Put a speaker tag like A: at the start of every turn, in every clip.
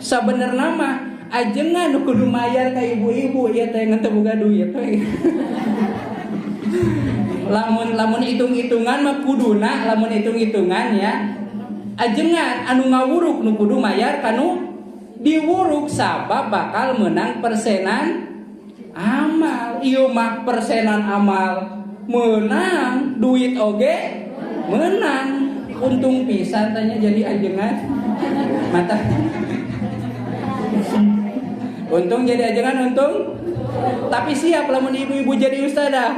A: Sabenerna mah ajengan nu kudu mayar ka ibu-ibu ieu teh ngan teu boga duit we. Lamun hitung-hitungan mah kuduna lamun hitung-hitungan ya ajengan anu ngawuruk nu kudu mayar kanu diwuruk sabab bakal menang persenan amal. Ieu mah persenan amal menang, duit oge menang. Untung pisan tanya jadi ajengan. Mata. Untung jadi ajengan untung. Tapi siap lamun ibu-ibu jadi ustadzah.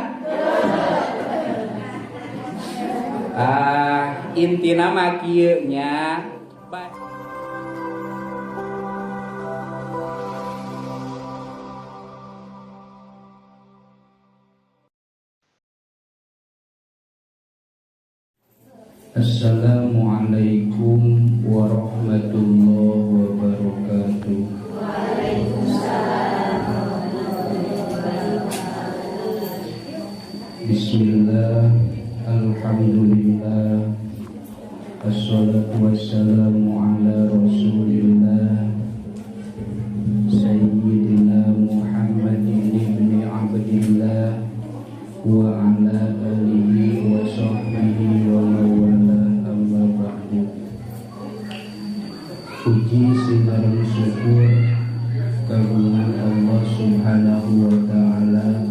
A: Intina mah kieu nya. Assalamualaikum warahmatullahi wabarakatuh. Bismillah, alhamdulillah, assalatu wassalamu ala rasulillah Sayyidina Muhammadin ibni Abdillah wa ala alihi wa sahbihi wa mawala amma ba'du. Puji sinarang syukur kagungan Allah subhanahu wa ta'ala,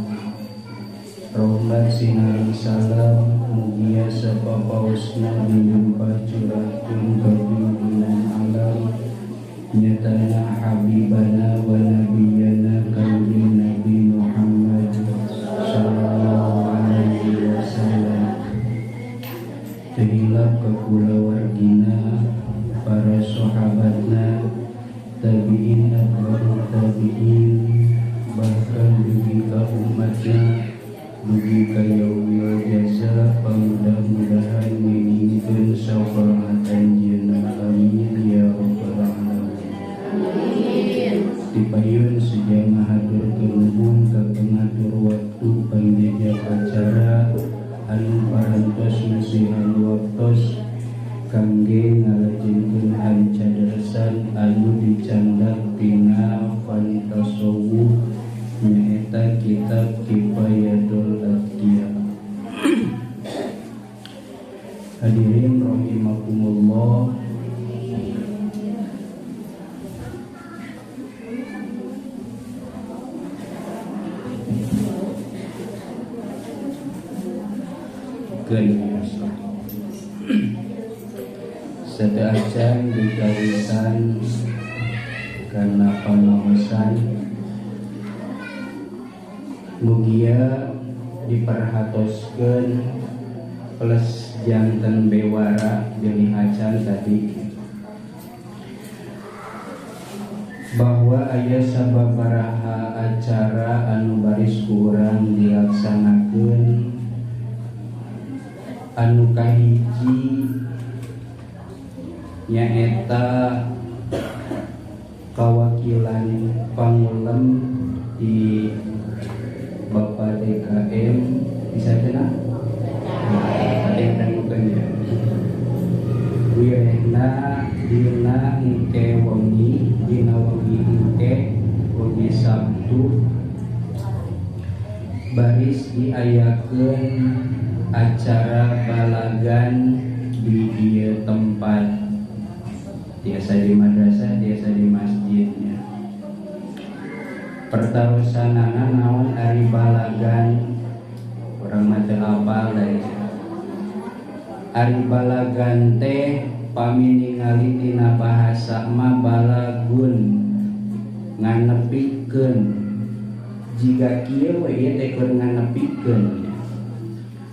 A: rahmat sinarang salam mugia sapapaosna dinumpah curahkeun ka junjungan alam nyatana habibana wa nabiyana kanjeng Nabi Muhammad sallallahu alaihi wasallam. Tehilap ka kulawargina, para sahabatna, tabi'in atba'u tabi'in, bahkan dugi ka umatna, dugi ka yaumil jaza. Mudah-mudahan ngingikeun syafaat anjeunna, amin ya rabbal alamin. Dipayun sejama haturkeun nuhun ka pengatur waktu panjajah acara anu parantos nasihan waktos kangge ngalajengkeun hancadersan anu dicandak tina fantasawuf nyaeta kitab Kifayatul Adqiya. Hadirin rahimakumullah, Sedaacan dikawitan karena pangaosan mugia diperhatoskeun plus janten bewara jeung acan tadi bahwa aya sababaraha acara anu baris kurang dilaksanakeun. Anu kahiji nyaeta kawakilan pangulem di Bapak DKM bisa cenah ya wirehna dina engke wengi dina wengi engke wengi Sabtu baris diayakeun acara balagan di dieu tempat, biasa di madrasah, biasa di masjidnya. Pertarusanana naon ari balagan, urang mah teu apal dari ari balagan teh pami ningali tina bahasa mah balagun nganepikeun. Jiga kieu we ieu teh keur nganepikeun.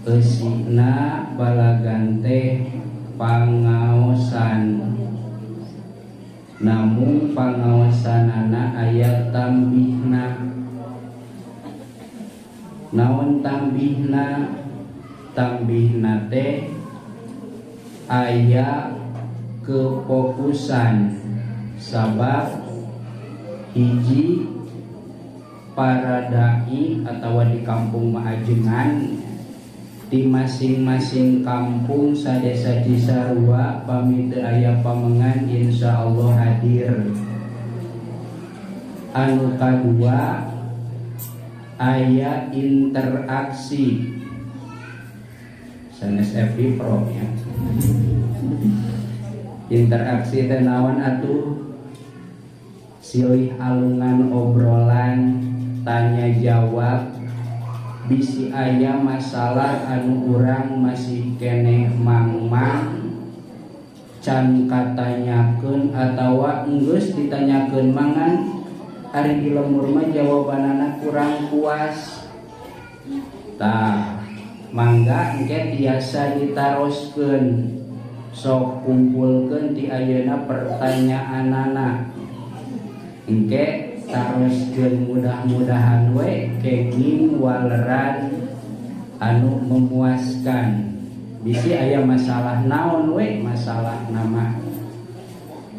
A: Eusina balagan teh pangaosan, namun pangaosanana aya tambihna. Naon tambihna? Tambihna teh aya kefokusan, sabab hiji para dai atawa di kampung Maajengan di masing-masing kampung sadesa Cisarua pami teu aya pamengan insyaallah hadir anu kadua aya interaksi sanes FB Pro ya. Interaksi teh naon atuh? Silih alungan obrolan tanya jawab bisi aya masalah anu urang masih keneh mangmang can katanyakeun atawa geus ditanyakeun mangan ari di lemur mah jawabanana kurang puas. Tah mangga engke tiasa ditaroskeun sok kumpulkeun ti ayeuna pertanyaanana engke taroskeun mudah-mudahan we kenging waleran anu memuaskan. Bisi aya masalah naon we masalah nama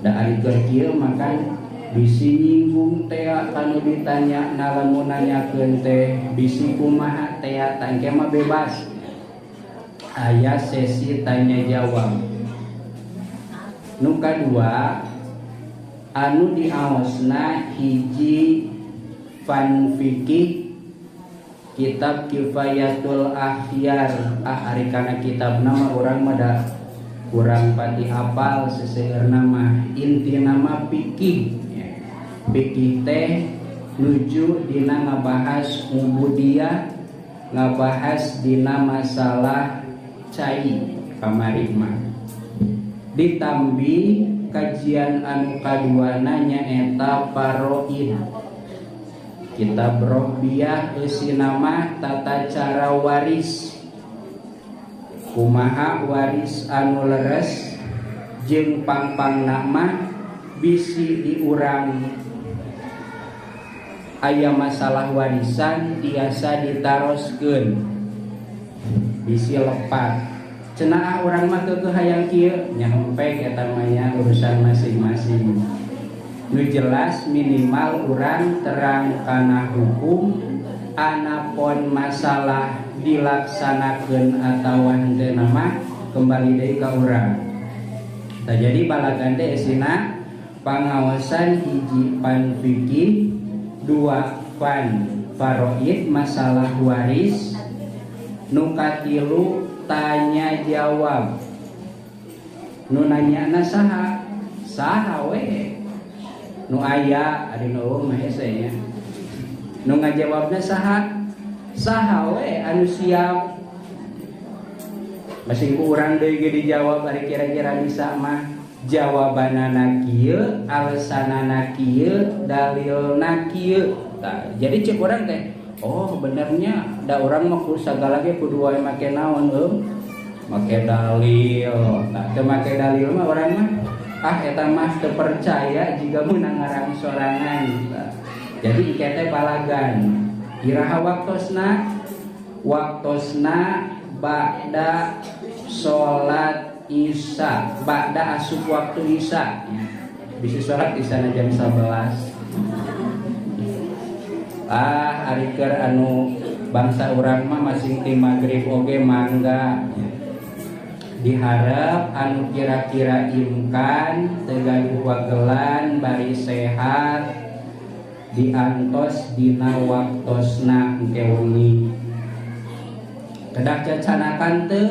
A: da ari keur kieu makan bisi nyinggung teh kanu ditanya lamun nanyakeun teh bisi kumaha teh tangke mah bebas aya sesi tanya jawab. Nu kadua anu diaosna hiji fan fikih kitab Kifayatul Akhyar. Ari kana kitabna mah urang mah da kurang pati hafal seseueurna mah. Intina mah fikih. Fikih teh nuju dina ngabahas ubudiyah, ngabahas dina masalah cai kamari mah. Ditambi kajian anu kaduana nyaeta paroid. Kitab Rohbiyah eusina mah tata cara waris. Kumaha waris anu leres jeung pangpangna mah bisi diurang. Aya masalah warisan tiasa ditaroskeun bisi lepat. Cenah urang mah keukeuh hayang kieu nyampe eta mah nya urusan masing-masing. Nu jelas minimal urang terang kana hukum anapun masalah dilaksanakeun atawa henteu mah kembali deui ka urang. Tah jadi balagan teh esina pangaosan hiji pan fikih, dua fan faraid masalah waris, nu katilu tanya jawab. Nu nanyana saha? Saha we? Nu aya ari nu mah hese nya. Nu ngajawabna saha? Saha we anu siap. Masing ku urang deui ge dijawab ari kira-kira bisa mah jawabanana kieu, alasanana kieu, dalilna kieu. Tah, jadi cek urang teh, oh benernya da urang mah kudu sagala ge kudu wae make naon make dalil. Tah teu make dalil mah urang mah eta mah teu percaya jika meunang ngarang sorangan. Jadi ikete balagan iraha waktosna ba'da salat isya, ba'da asup waktu isya ya. Bisa salat isya jam 11. Ari keur anu bangsa urang mah masing ti magrib oge mangga ya. Diharap anu kira-kira imkan tegaduh wagelan bari sehat diantos dina waktosna engke wengi. Kedah cacanakan teu?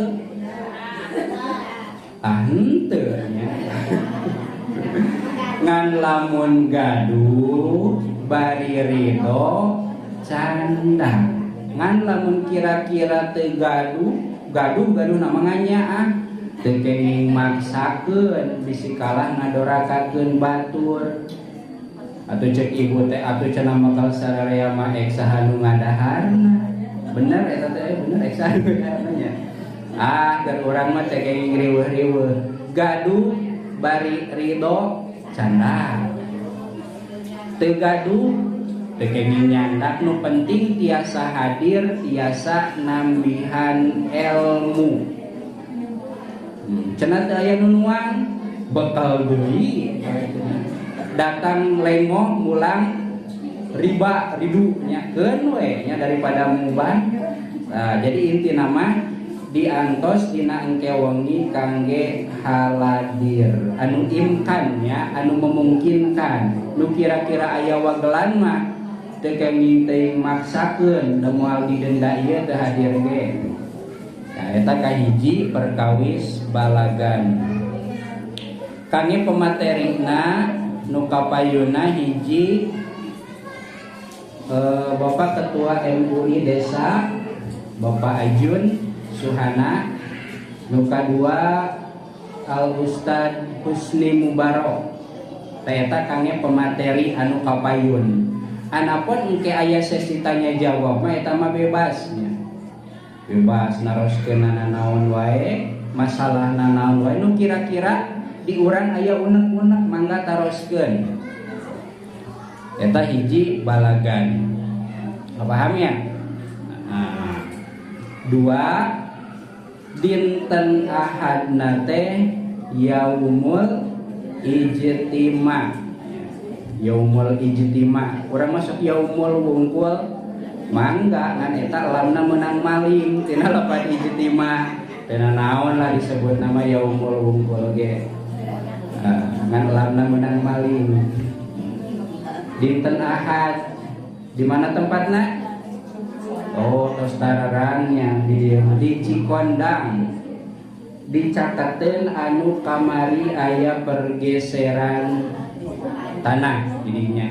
A: Henteu nya. Ngan lamun gaduh bari ridho canda. Ngan lamun kira-kira teu gaduh namanya teu kenging maksakeun bisi kalah ngadorakakeun batur. Atuh cek ibu teh atuh cenah bakal sararea mah ek saha nu ngadaharna. Bener eta teh bener ek saha nu ngadaharna. Keur urang mah teh kenging riweuh-riweuh. Gaduh bari ridho canda. Teu gaduh teu kenging nyandak, nu penting tiasa hadir, tiasa nambihan ilmu. Cenah teu aya nu nuang bekal deui. Datang lengoh mulang ridu nyakeun we nya daripada mubah. Nah, jadi inti nama diantos dina engke wengi kangge haladir anu imkannya anu memungkinkan nu kira-kira aya wagelan mah teu kenging teuing maksakeun da moal didenda ieu teu hadir ge. Nah eta kahiji perkawis balagan. Kangge pematerina nu kapayuna hiji Bapak Ketua MUI Desa Bapak Ajun Suhana, nu kadua Al Ustad Husni Mubarok. Eta kangge pemateri anu kapayun. Anapun engke aya sesi tanya jawab mah eta mah bebas nya. Bebas naroskeun nanaon wae, masalah nanaon wae nu kira-kira di urang aya unek-unek mangga taroskeun. Eta hiji balagan. Paham ya? Nah, dua dinten ahadna teh yaumul ijtima. Yaumul ijtima. Urang masuk yaumul wungkul mangga ngan eta lamna menang maling tina lapan ijtima. Tina naon lah disebut nama yaumul wungkul ge. Ngan lamna menang maling. Dinten ahad di mana tempatnya? Oh, tos tararangnya di Cikondang. Dicakeun anu kamari aya pergeseran tanah jadinya.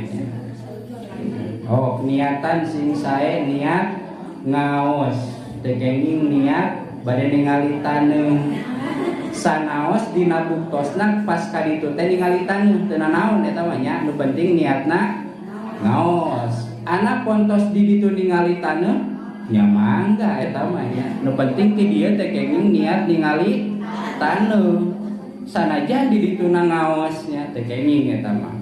A: Oh, niatan sing sae niat ngaos, teu kenging niat bade ningali taneum. Sanaos dina buktosna pas ka ditu teh ningali taneum teu nanaon eta mah nya, nu penting niatna ngaos. Anak pontos di ditu ningali taneum nya mangga eta mah nya. Nu penting ti dieu teh kenging niat ningali taneum. Sanajan di ditu ngaos nya teh kenging eta mah.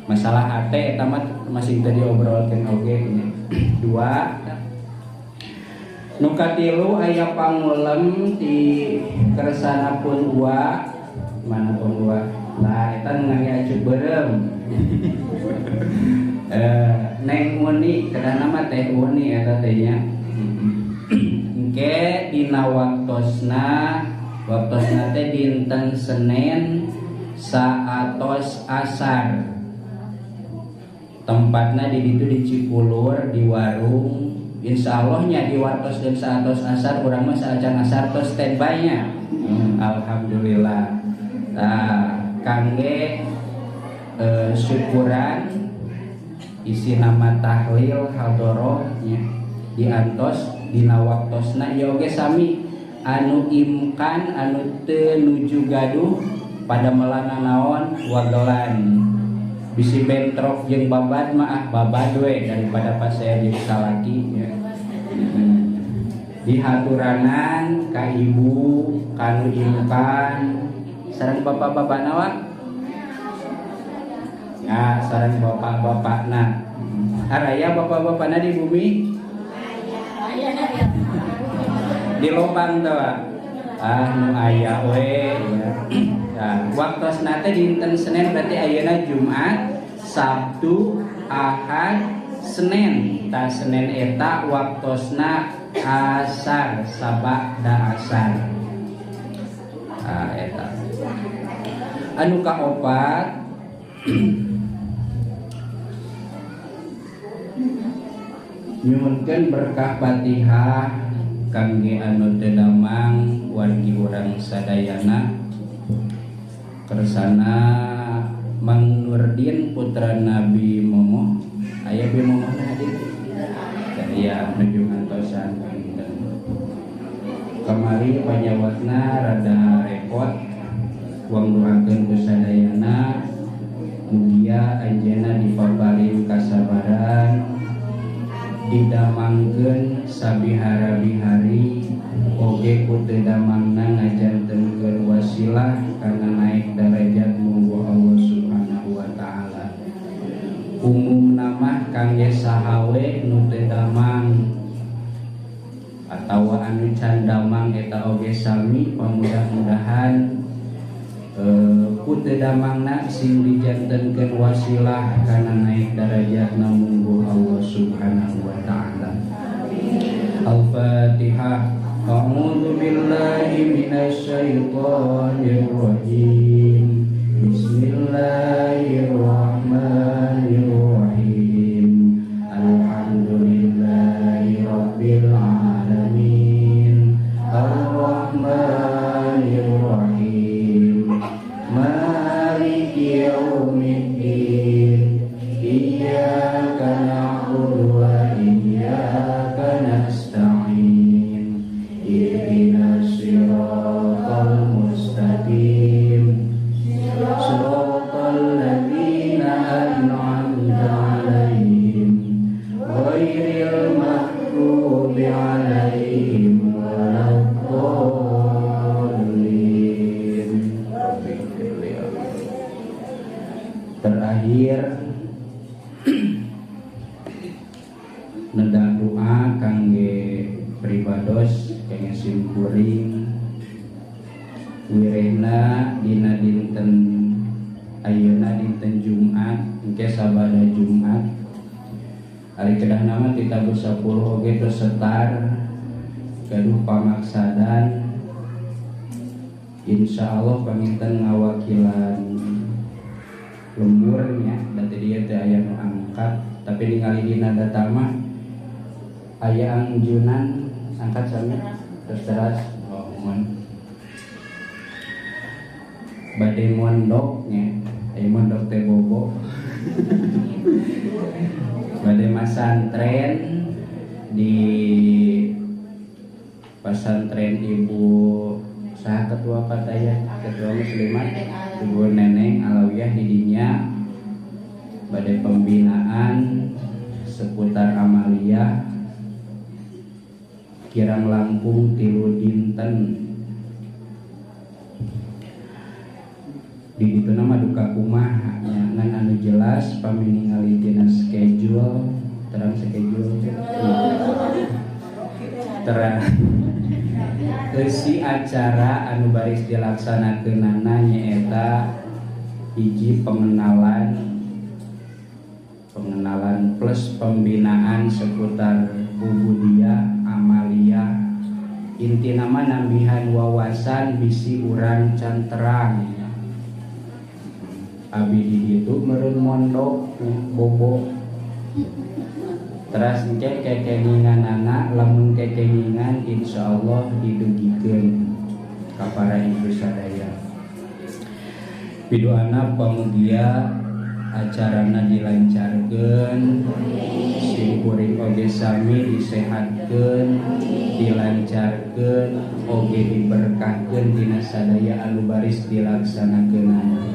A: Masalah hate eta mah masih tadi obrolkeun oge nya. Dua nu katilu aya pangulem ti kersana pun ua mana pun ua lah eta nu nganya acu beureum. Neng Uni kadang nama teh Uni eta teh nya. Engke dina waktosna teh dinten Senin saatos asar. Tempatna di ditu di Cipulur di warung. Insyaallah-nya di wartos dan saatos asar urang mah saacan asar tos standby nya. Alhamdulillah. Nah, kangge syukuran isi nama tahlil hadoroh nya diantos dina waktosna ieu oge sami anu imkan anu teu nuju gaduh pada melana naon wagelan. Bisi bentrok jeung babad mah babad we daripada pas saya jadi salaki ya. Dihaturanan ka ibu kanu imkan sareng bapak-bapak nawa ya sareng bapak-bapakna araya bapak-bapakna di bumi di lobang teh nu aya we ya. Nah, waktosna teh dinten Senin berarti ayeuna Jumat, Sabtu, Ahad, Senin. Ta Senin eta waktosna asar, sabada asar. Ah eta. Anu kaopat nyuhunkeun berkah Fatihah kangge anu teu damang wargi urang sadayana. Kersana Mang Nurdin putra Nabi Momo aya bi Momo hadir ya menuju ngantosan kamari panyawatna rada repot uang nuhakeun ku sadayana mugia anjeunna dipaparing kasabaran didamangkeun sabihara-bihari oge ku teu damangna ngajantenkeun wasilah kana naik derajat munggu Allah Subhanahu wa taala. Umum nama kangge sahawe nu teu damang atawa anu can damang eta oge sami pamudah-mudahan ku teu damangna sing dijantenkeun wasilah kana naik derajatna munggu Allah Subhanahu wa taala. Al-Fatihah. A'udzu billahi minasy syaithanir rajim. Bismillahirrahmanirrahim. Alhamdulillahi rabbil alamin. Ar-Rahmanir Rahim. Maliki yaumiddin. Iyyaka na'budu wa iyyaka nasta'in. Ihdinas siratal mustaqim. Siratal ladzina an'amta 'alaihim ghairil maghdubi 'alaihim waladdallin. Terakhir neda doa kangge pribados kangge simkuring wirehna dina dinten ayeuna dinten Jumat engke sabada Jumat ari kedah nama ti tabuh 10 oge teu setar gaduh pamaksadan insyaallah panginten ngawakilan lemburnya da teh dieu teh aya nu angkat tapi ningali dina data mah aya angjunan angkat sami terus mohon bade mondok nya aya mondok teh bobo bade masantren di pesantren ibu saha ketua pataya ketua muslimat ibu neneng alawiyah di dinya bade pembinaan seputar amaliyah kirang langkung 3 dinten di ditu nama duka kumaha ngan anu jelas pami ningali tina schedule terang schedule terang eusi acara anu baris dilaksanakeunana nyaeta hiji pengenalan plus pembinaan seputar ubudiyah amaliyah inti nama nambihan wawasan bisi urang can terang abi di ditu meureun mondok bobo teras engke kekenginganana lamun kekengingan insyaallah didugikeun ka para ibu sadaya pidoana pamugia acarana dilancarkeun simkuring oge sami disehatkeun dilancarkeun oge diberkahkeun dina sadaya anu baris dilaksanakeunana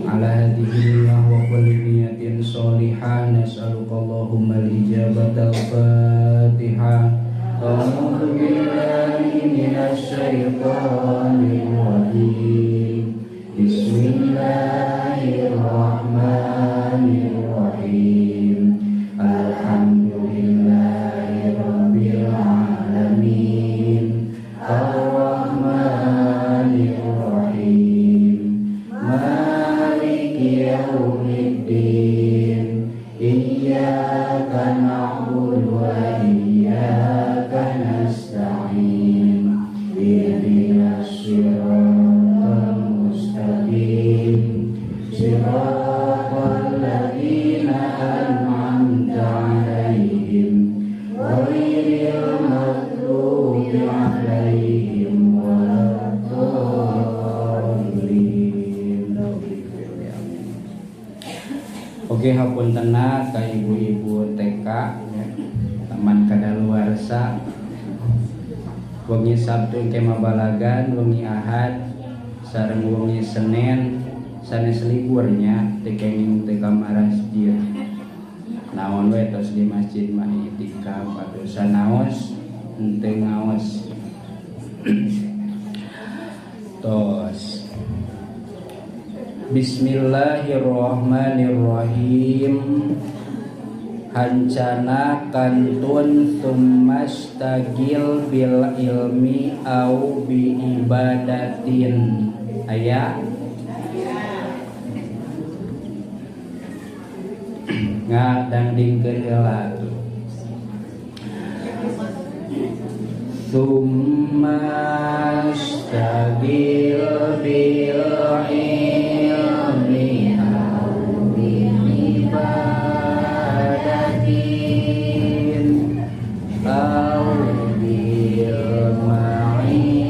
A: ala hadhihi wa kulli niyatin sholihah nas'aluka Allahumma al-ijabata al-fatihah. A'udzu billahi minasy syaithanir rajim. Bismillahirrahmanirrahim. Alhamdulillahi rabbil alamin. Ar-Rahmanir Rahim. Maliki yaumiddin. Iyyaka na'budu wa iyyaka nasta'in. Ihdinas siratal mustaqim. Siratal ladzina an'amta 'alaihim ghairil maghdubi 'alaihim waladdallin. Oke, hapuntenna ka ibu-ibu TK ya, taman kadaluarsa. Wengi Sabtu engke mabalagan, wengi Ahad sareng wengi Senin sanes liburnya teu kenging teu ka masjid. Naon we tos di masjid mah itikaf atuh sanaos henteu ngaos. Tos Bismillahirrahmanirrahim. Hancana kantun tummastagil bil ilmi au bi ibadatin. Aya ngadangdingkeun heula tuh. Summa stagil bil ilmi au bil ibadatin au bil ma'isyati.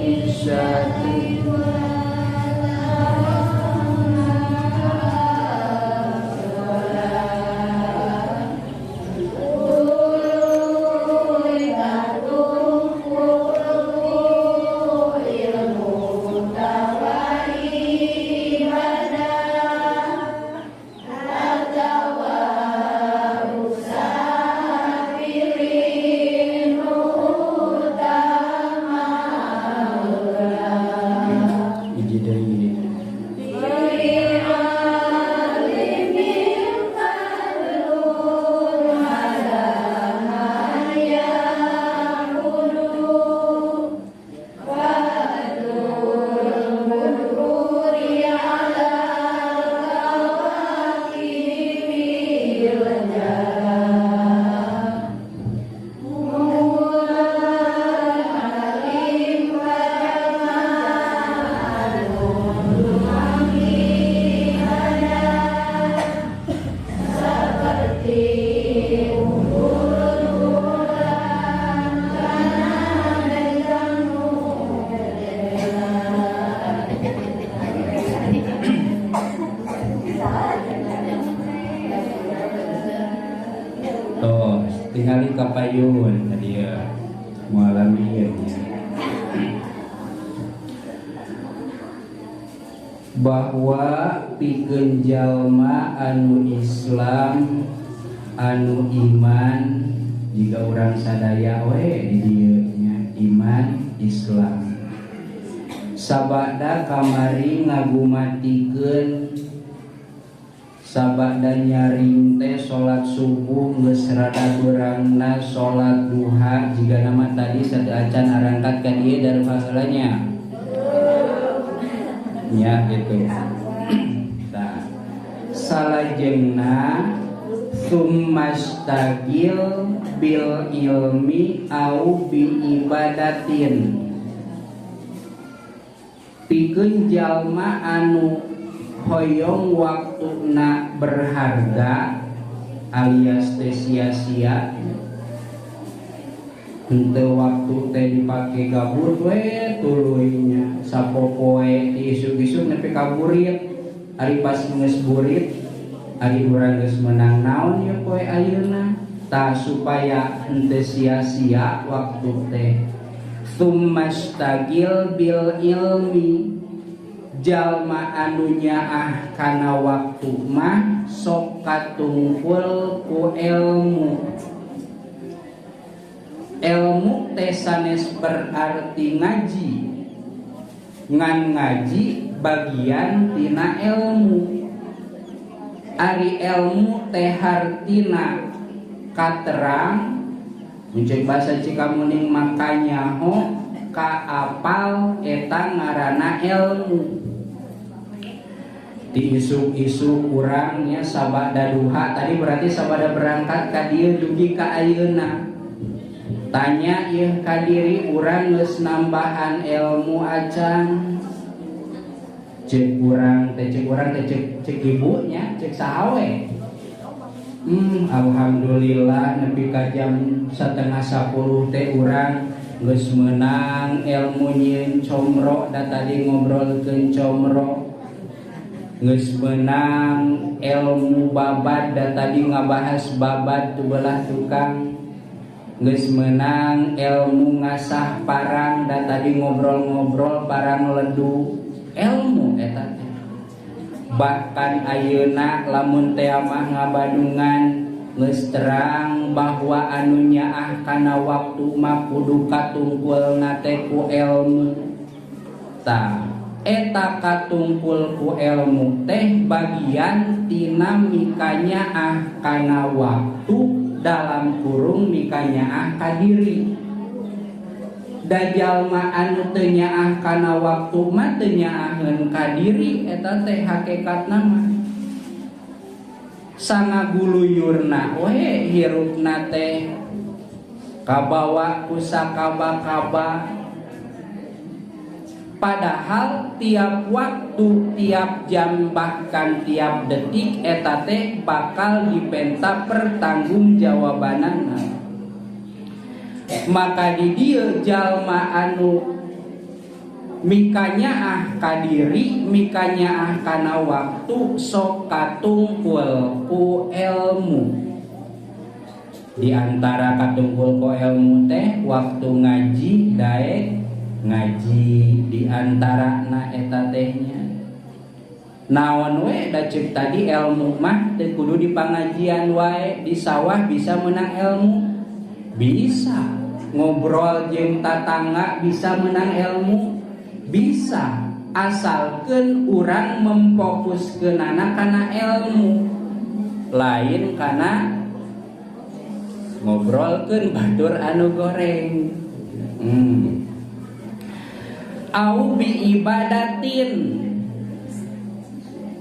A: Tingali kapayun tadi ya mualami ya, bahwa pikeun jalma anu Islam anu iman jika orang sadaya we di dieu nya iman Islam sabada kamari ngagumatikeun sabada nyaring teh salat subuh geus rada beurangna salat duha jiga nama tadi satu acan arangkat ka dieu dari pahalanya nya gitu. Nah, salajengna summastagil bil ilmi au bi ibadatin pikeun jalma anu hoyong waktuna berharga alias teh sia-sia henteu waktu teh dipake gabur we tuluy nya sapopoe di isuk-isuk nepi ka burit ari pas geus burit ari urang geus meunang naon ya poe ayeuna tah supaya henteu sia-sia waktu teh summastagil bil ilmi jalma anu nyaah kana waktu mah sok katungkul ku ilmu. Ilmu teh sanes berarti ngaji. Ngan ngaji bagian tina ilmu. Ari ilmu teh hartina katerang muncul bahasa Cikamuning makanya ho kaapal eta ngaranna ilmu. Di isu-isu kurangnya sabada duha tadi berarti sabada berangkat ka dieu dugi ka ayeuna tanya ieu ka diri urang geus nambahan ilmu acan cek urang teh cek ibunya cek sahawe alhamdulillah nepi ka jam 9:30 teh urang geus meunang ilmu nyieun comro da tadi ngobrolkeun comro geus menang ilmu babad da tadi ngabahas babad tu belah tukang geus menang ilmu ngasah parang da tadi ngobrol-ngobrol parang ledu ilmu eta teh bahkan ayeuna lamun teh mah ngabadungan geus terang bahwa anu nyaah kana waktu mah kudu katungkulna teh ku ilmu tah eta katungkul ku ilmu teh bagian tina mikanya kana waktu dalam kurung mikanya ka diri da jalma anu teu nyaah kana waktu mah teu nyaaheun ka diri eta teh hakikatna mah sangaguluyurna we hirupna teh kabawa kusakaba-kaba, padahal tiap waktu, tiap jam, bahkan tiap detik eta teh bakal dipenta pertanggungjawabanana. Maka di dieu jalma anu mikanyaah ka diri, mikanyaah kana waktu, sok katungkul ku ilmu. Di antara katungkul ku ilmu teh waktu ngaji daek ngaji, di antara na eta tehnya naon we da ceuk tadi ilmu mah teu kudu di pangajian wae, di sawah bisa menang ilmu, bisa ngobrol jeung tatangga bisa menang ilmu, bisa asalkeun urang memfokuskeunana kana ilmu, lain kana ngobrolkeun batur anu goreng. Au bi ibadatin,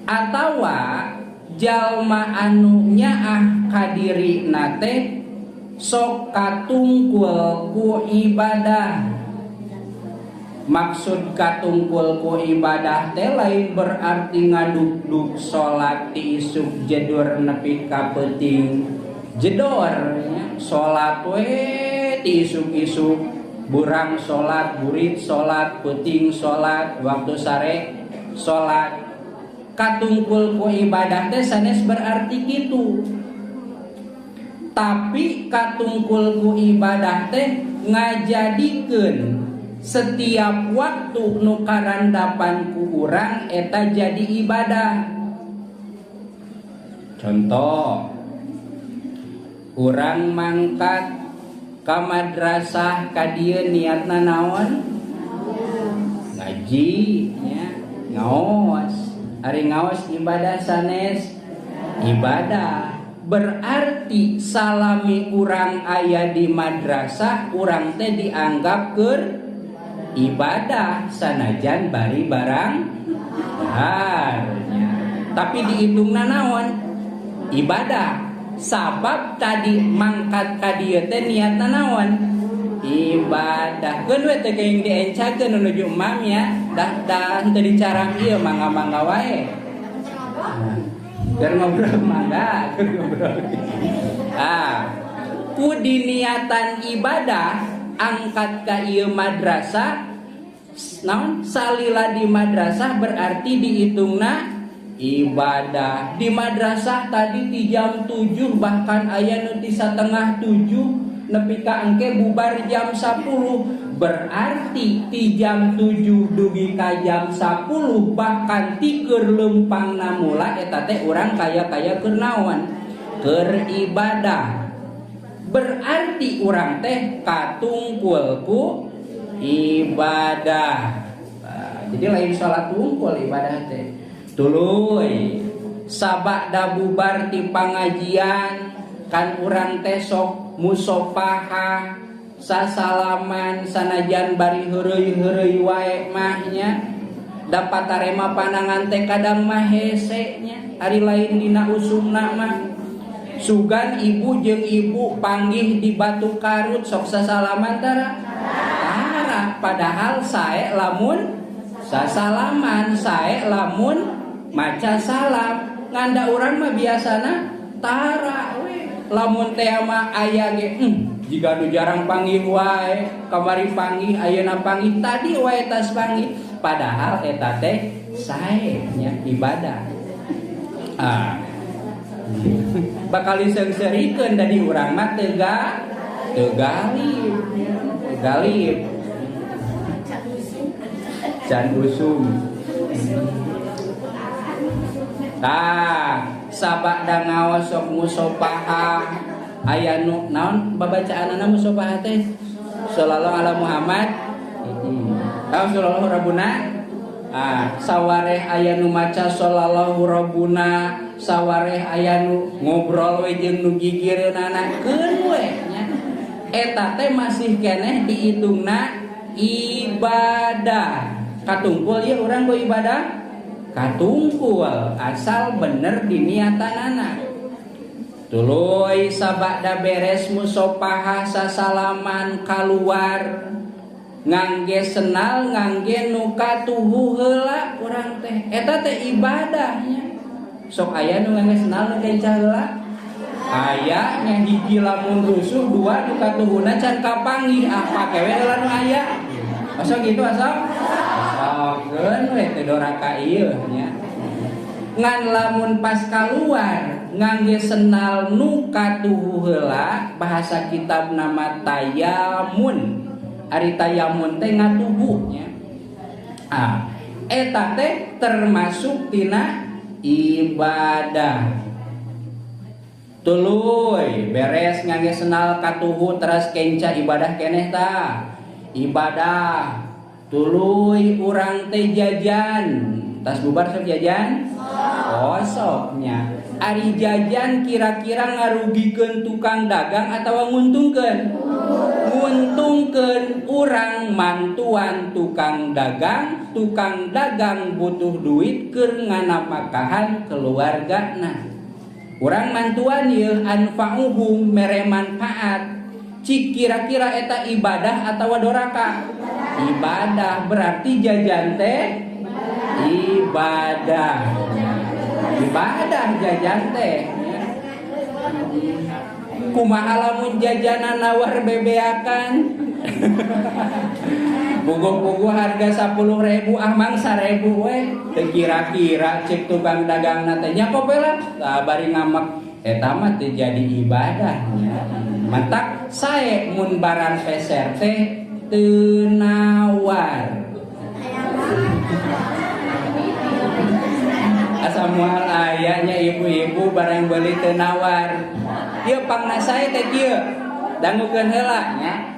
A: atawa jalma anu nyaah ka dirina teh sok katungkul ku ibadah. Maksud katungkul ku ibadah teh lain berarti ngaduk-duk salat di isuk jedur nepi ka peuting jedor nya. Salat we di isuk-isuk, burang salat, burit salat, peuting salat, waktu sare salat. Katungkul ku ibadah teh sanes berarti kitu. Tapi katungkul ku ibadah teh ngajadikeun setiap waktu nu karandapan ku urang eta jadi ibadah. Contoh, urang mangkat ka madrasah ka dieu niatna naon? Ngaji nya, ngaos. Ari ngaos ibadah sanes ibadah. Berarti salami urang aya di madrasah, urang teh dianggap keur ibadah sanajan bari barang harnya. Tapi dihitungna naon? Ibadah. Sabab tadi mangkat ka dieu teh niatna naon? Ibadah. Keun we teh geung diencakeun nuju imam ya. Dah teu dicarang ieu mangga-mangga wae. Keur ngobrol mangga, keur ngobrol. Ku diniatan ibadah angkat ka ieu madrasah naon? Salila di madrasah berarti dihitungna ibadah. Di madrasah tadi di jam 7 bahkan aya nu ti satengah 7 nepi ka engke bubar jam 10. Berarti ti jam 7 dugi ka jam 10 bahkan ti keur leumpangna mula eta teh urang kaya-kaya keur naon? Keur ibadah. Berarti urang teh katungkul ku ibadah. Jadi lain salat tungkul ibadah teh. Tuluy sabada bubar ti pangajian kan urang teh sok musofahah sasalaman sanajan bari heureuy-heureuy wae mah nya. Dapat tarema panangan teh kadang mah hese nya, ari lain dina usumna mah. Sugan ibu jeung ibu panggih di Batu Karut sok sasalaman tara? Tara, padahal sae lamun sasalaman, sae lamun maca salam. Nganda urang mah biasana tara we. Lamun teh mah aya ge jiga nu jarang panggih wae, kamari panggih ayeuna panggih tadi wae tas panggih. Padahal eta teh sae nya ibadah. Bakal disengseureikeun da di urang mah teu galib. Can usum. Sabada ngaos sok musofahah aya nu naon babacaanna musofahah teh sallallahu ala Muhammad sallallahu rabbuna. Sawareh aya nu maca sallallahu rabbuna, sawareh aya nu ngobrol we jeung nu gigireunana keun we nya. Eta teh masih keneh dihitungna ibadah. Katungkul ieu urang go ibadah katungkul asal bener diniatanana. Tuluy sabada beres musopahah sasalaman kaluar ngangge senal ngangge nuka tuhu heula urang teh eta teh ibadahnya. Sok aya nu ngangge senal nu kenca heula aya nya hiji lamun rusuh dua nuka tuhuna can kapanggih pake we heula nu aya. Masa gitu asal asalkeun we teh doraka ieu nya. Ngan lamun pas kaluar ngangge senal nuka tuhu heula bahasa kitab nama tayamun. Ari tayamun teh ngatubuhnya. Eta teh termasuk tina ibadah. Tuluy beres ngangge senal katuhu teras kenca ibadah keneh tah. Ibadah. Tuluy urang teh jajan. Tas bubar sok jajan? Soknya. Ari jajan kira-kira ngarugikeun tukang dagang atawa nguntungkeun? Nguntungkeun urang mantuan tukang dagang butuh duit keur nganapakahan keluargana. Urang mantuan ieu anfa'uhum mere manfaat. Cik kira-kira eta ibadah atawa doraka? Ibadah, berarti jajan teh ibadah. Ibadah jajan teh ya. Kumaha lamun jajanan nawar bebeakan bugo-bugo harga 10.000 mang 1.000 we teu kira-kira cek tukang dagangna teh nya kopela bari ngamak eta mah teu jadi ibadahnya. Mantak sae mun barang peser teh teu nawar asa moal ayanya ibu-ibu barang beli teu nawar. Ieu pangna sae teh kieu. Dangukeun heula nya.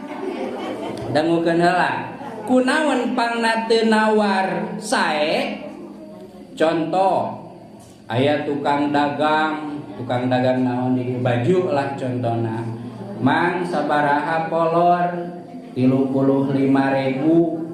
A: Dangukeun heula. Kunaon pangna teu nawar sae? Contoh aya tukang dagang naon di baju lah contona. Mang sabaraha polor 35.000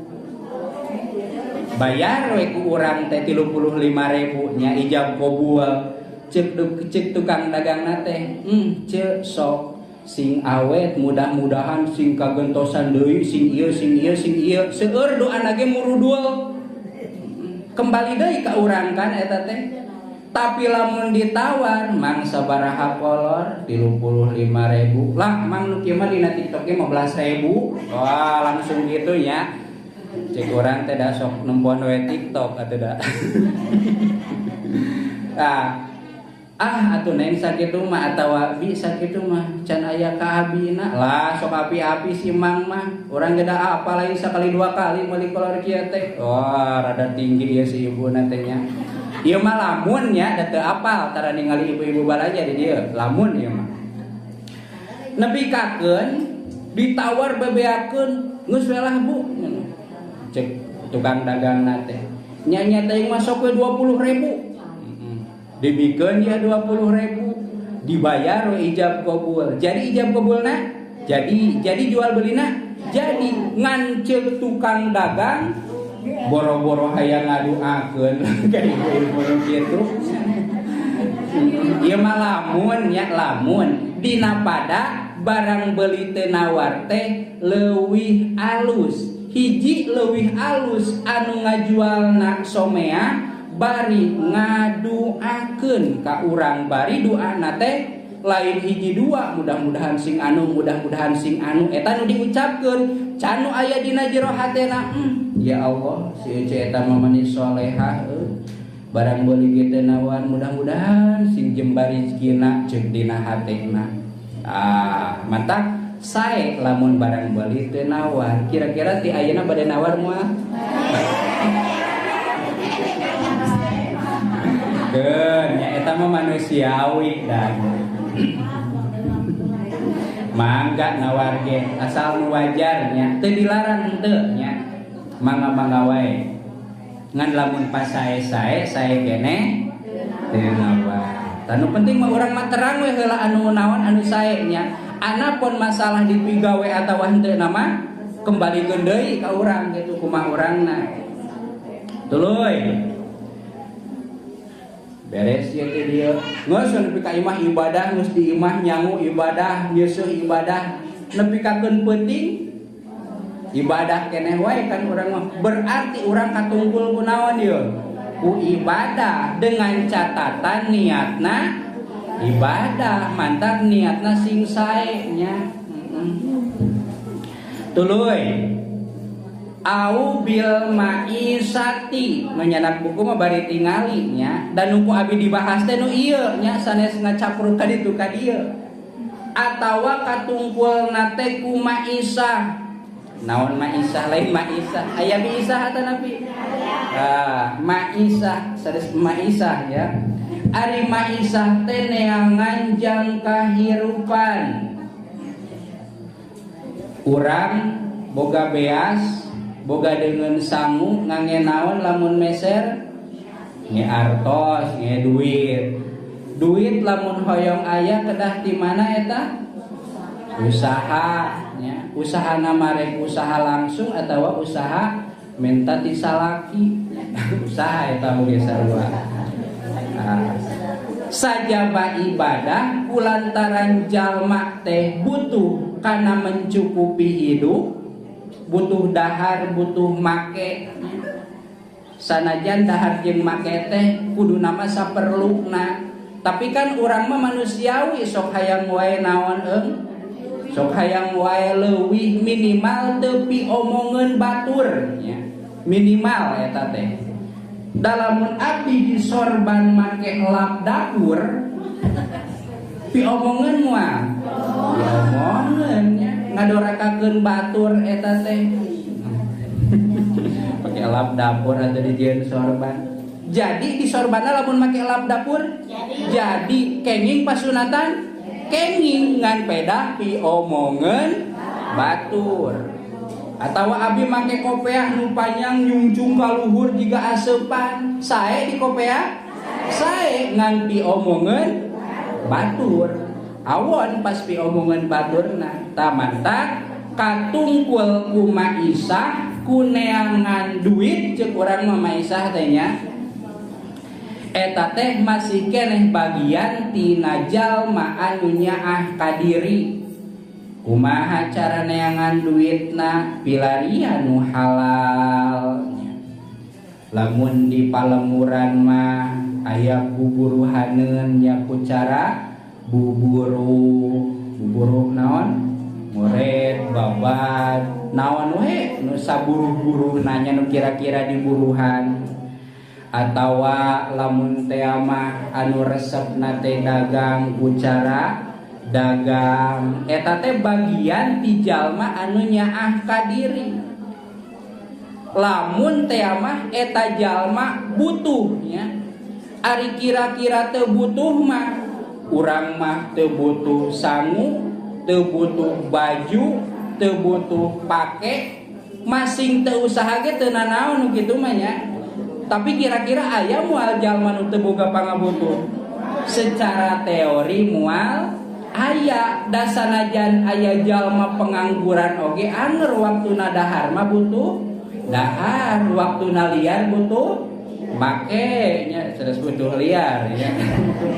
A: bayar we ku urang teh 35.000 nya ijab qabul. Cek tukang dagangna teh ceuk sok sing awet mudah-mudahan sing kagentosan deui sing ieu seueur doana ge murudul kembali deui ka urang kan eta teh. Tapi lamun ditawar mang sabaraha kolor 35.000 lah mang nu kieu mah dina TikTok ge 15.000 wah langsung gitu nya. Cek urang teh da sok nempuan we TikTok atuh da. Atuh neng sakitu mah atawa bi sakitu mah can aya ka abina lah sok api-api si mang mah urang ge da apa lain sakali dua kali meuli kolor kieu teh. Wah rada tinggi ya si ibuna teh nya. Ieu mah lamun nya da teu apal tara ningali ibu-ibu balaja di dieu lamun ieu mah. Nepi kakeun ditawar bebeakeun geus we lah Bu. Cek tukang dagangna teh. Nya teh mah sok we 20.000. Dibikeun dia 20.000 dibayar we ijab qabul. Jadi ijab qabulna jadi jual belina jadi ngan ceuk tukang dagang boro-boro hayang ngaduakeun ka ibu-ibu kitu. Ieu mah lamun dina pada barang beuli teu nawar teh leuwih alus. Hiji leuwih alus anu ngajualna somea bari ngaduakeun ka urang bari doana teh lain hiji dua mudah-mudahan sing anu eta nu diucapkeun can nu aya dina jero hatena ya Allah si ece eta mah manis solehah barang beuli ge teu nawan mudah-mudahan sing jembar rezekina ceuk dina hatena. Mantap sae lamun barang beuli teu nawar kira-kira ti ayeuna bade nawar moal nya eta mah manusiawi dan mangga nawar ge asal nu wajar nya teu dilarang teu nya mangga wae ngan lamun pas sae keneh teu nawar. Tanu penting mah urang mah terang we heula anu naon anu sae nya. Anapun masalah dipigawe atawa henteu nama kembalikeun deui ka urang gitu kumaha urangna. Tuluy beres ya teh dia geus nepi ka imah ibadah geus di imah nyangu ibadah yeuseuh ibadah nepi ka keun peuting ibadah keneh wae kan urang mah berarti urang katunggul kunaon ieu ku ibadah dengan catatan niatna ibadah mantap niatna sing sae nya tuluy au bil maisati menyanak buku mah bari tingali nya dan nu abi dibahas teh nu ieu nya sanes ngacapruk ka ditu ka dieu atawa katungkulna teh ku maisah naon maisah lain maisah aya maisah eta nabi maisah sanes maisah ya ari maisah teh neangan jang kahirupan urang boga beas boga dengan sangu ngangge naon lamun meser nge artos nge duit lamun hoyong aya kedah di mana eta usaha nya usahana marek usaha langsung atawa usaha minta tisalaki usaha eta oge sarua sajaba ibadah kulantaran jalma teh butuh kana mencukupi hidup butuh dahar butuh make sanajan dahar jeung make teh kudu nama saperluna tapi kan urang mah manusiawi sok hayang wae naon sok hayang wae leuwih minimal teu piomongeun batur nya minimal eta teh dalamun abdi disorban make lap dapur piomongeun moal piomongeun nya ngadorakakeun batur eta teh pake lap dapur atau dijieun sorban jadi di sorbanna lamun make lap dapur jadi kenging pasunatan kenging ngan pedah piomongeun batur atawa abi make kopeah nu panjang nyungjung ka luhur jiga aseupan sae di kopeah sae ngan piomongeun batur awon pas piomongeun baturna tamanta katungkul ku maisah ku neangan duit ceuk urang mah maisah teh nya eta teh masih keneh bagian tina jalma anu nyaah ka diri kumaha cara neangan duitna pilarian nu halal lamun di palemuran mah aya buburuhaneun nya ku cara buburu naon murid babat naon we nu saburuh-buruh nanya nu kira-kira diburuhan atawa lamun teh mah anu resepna teh dagang ku cara dagang eta teh bagian ti jalma anu nyaah ka diri lamun teh mah eta jalma butuh nya ari kira-kira teu butuh mah urang mah teu butuh sangu teu butuh baju teu butuh pake masing teu usaha ge teu nanaon nu kitu mah nya tapi kira-kira aya moal jalma nu teu boga pangabutuh secara teori moal aya dasanajan aya jalma pengangguran oge anger waktuna dahar mah butuh dahar waktuna liar butuh make nya terus butuh liar ya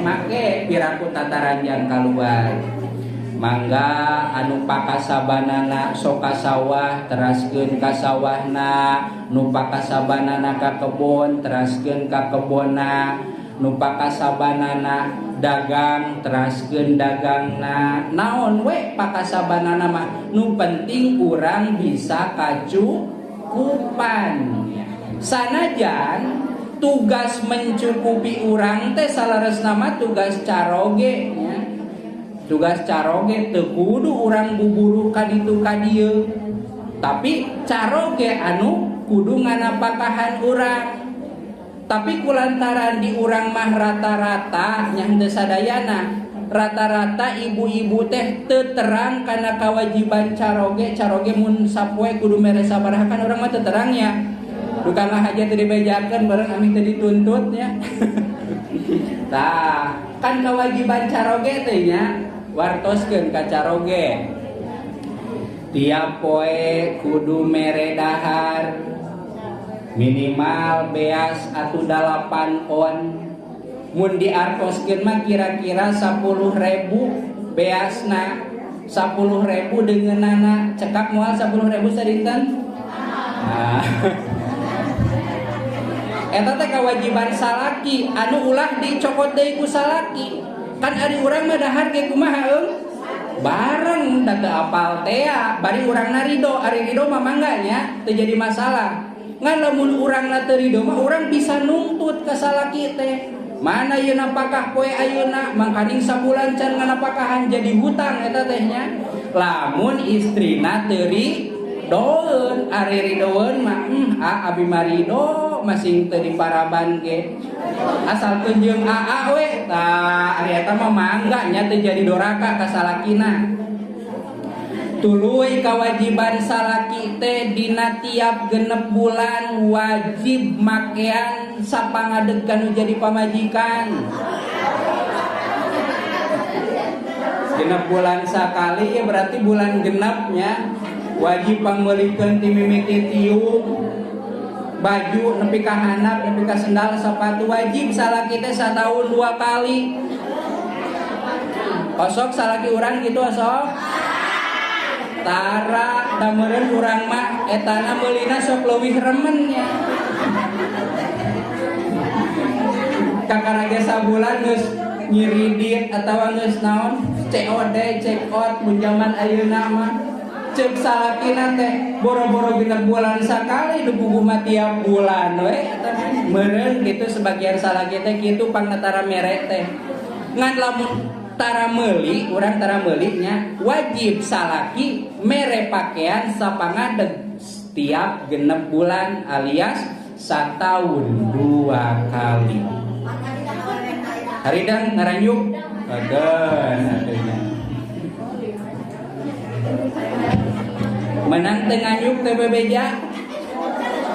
A: make piraku tataran yang kaluar mangga anu pakasabanana sok ka sawah teraskeun ka sawahna nu pakasabanana ka kebon teraskeun ka kebonna nu pakasabanana dagang teraskeun dagangna naon we pakasabanana mah nu penting urang bisa kacukupan sanajan tugas mencukupi urang teh salaresna mah tugas caroge nya tugas caroge teu kudu urang buburu ka ditu ka dieu tapi caroge anu kudu nganapakahan urang tapi kulantaran di urang mah rata-rata nya henteu sadayana rata-rata ibu-ibu teh teu terang kana kewajiban caroge mun sapoe kudu mere sabaraha kan urang mah teu terangnya tukang hajat teu dibejakeun bareng ami teu dituntut nya tah kan kewajiban caroge teh nya wartoskeun ka caroge tiap poe kudu mere dahar minimal beas atu 8 on mun diartoskeun mah kira-kira 10.000 beasna 10.000 deungeunana cekak moal 10.000 sadinten. Nah. Eta teh kewajiban salaki anu ulah dicokot deui ku salaki. Kan ari urang mah dahar ge kumaha bareng da teu apal teh bari urangna ridho, ari ridho mah mangganya teu jadi masalah. Ngan lamun urangna teu ridho mah urang bisa nuntut ka salaki teh. Mana ieu napakah poe ayeuna mangkaning sabulan can nganapakahan jadi hutang eta teh nya. Lamun istrina teu ridhoeun, ari ridhoeun mah abi mah ridho masing teu diparaban ge. Asal tunjung AA we tah ari eta mah mangga nya teu jadi doraka ka salakina. Tuluy kewajiban salaki teh dina tiap genep bulan wajib makean sapangadeg kanu jadi pamajikan. Genep bulan sakali ya berarti bulan genepnya wajib pangmeulikeun ti mimiti tiung baju nepi ka handap nepi ka sendal sepatu wajib salaki teh sataun 2 kali. Osok salaki urang gitu osok. Tara damereun urang mah etana meulina sok leuwih remen nya. Kakarage sabulan geus nyiridit atawa geus naon COD check out mun jaman ayeuna mah ceuk salakina teh boro-boro genep bulan sakali dugu mah tiap bulan we eta meureun kitu sebagian salaki teh kitu pangatara mere teh. Ngan lamun tara meuli urang tara meuli nya wajib salaki mere pakaian sapangadeg setiap genep bulan alias satahun 2 kali. Haridan ngaranjuk kagen atunya. Menang teu nganyuk teh bebeja.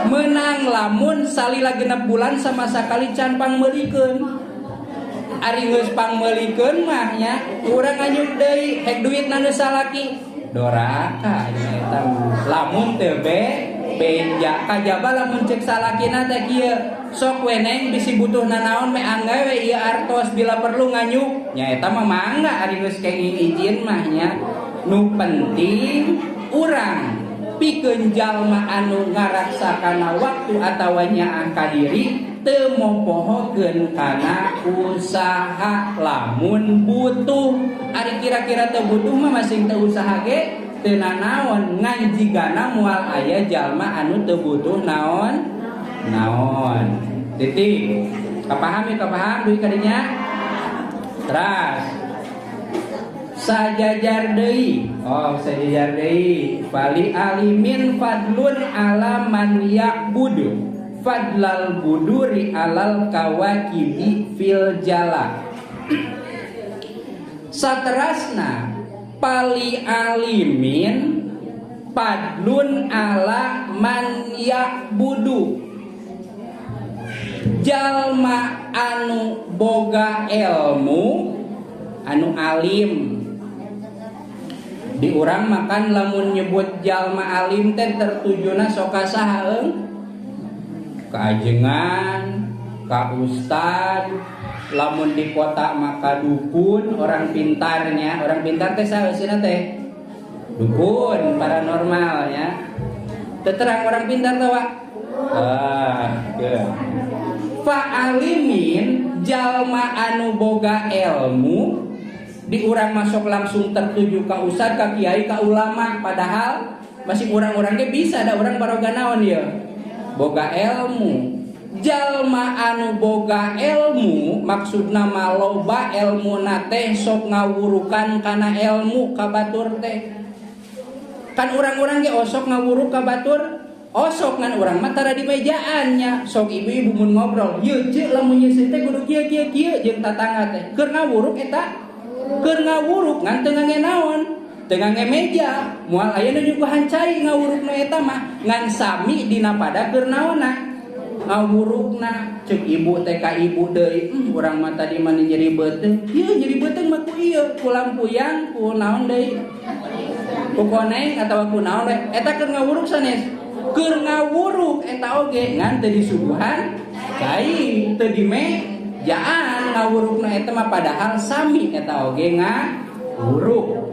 A: Menang lamun salila genep bulan sama sakali can pangmeulikeun. Ari geus pangmeulikeun mah nya urang nganyuk deui hek duitna nu salaki doraka nya eta lamun teu beja kajaba lamun ceuk salakina teh kieu sok we neng bisi butuh nanaon me angga we ieu artos bila perlu nganyuk nya eta mah mangga ari geus kenging izin mah nya nu penting urang pikeun jalma anu ngaraksakana waktu atawa nyaah ka diri teu mopohokeun kana usaha lamun butuh. Ari kira-kira teu butuh mah masing teu usaha ge teu nanaon ngan jigana moal aya jalma anu teu butuh naon. Titik. Kapaham duit kadinya? Teras. Sajajar deui. Sajajar deui. Fali alimin fadlun ala man ya'budu. Fadlal buduri alal kawakibi fil jala. Saterasna pali alimin padlun ala man ya'budu. Jalma anu boga ilmu anu alim. Di urang makan lamun nyebut jalma alim teh tertujuna soka saha kaajengan, ka ustad, lamun di kota maka dukun, orang pintarnya, orang pintar teh saeusina teh dukun paranormalnya. Teterang orang pintar teh wa. Fa alimin jalma anu boga ilmu di urang masuk langsung tertuju ka ustad, ka kiai, ka ulama, padahal masih urang-urang ge bisa da urang baroga naon ieu boga ilmu. Jalma anu boga ilmu maksudna maloba ilmu teh sok ngawurukan kana ilmu ka batur teh. Kan urang-urang ge osok ngawuruk ka batur, osok ngan urang mah tara di mejaannya. Sok ibu-ibu mun ngobrol, "Ieu ceuk lamun ieu teh kudu kieu jeung tatangga teh." Keur ngawuruk eta, keur ngawuruk ngan teu ngangge naon? Teu ngangge meja. Moal aya nu nyuguhan cai ngawurukna eta mah ngan sami dina pada keur naonna? Ngawurukna. Ceuk ibu teh ka ibu deui, urang mah tadi mah nyeri beuteung. Ieu nyeri beuteung mah ku ieu, ku lampuyang, ku naon deui? Ku koneng atawa ku naon we? Eta keur ngawuruk sanes. Keur ngawuruk eta oge ngan teu disuguhan cai, teu di mejaan ngawurukna eta mah padahal sami eta oge ngawuruk.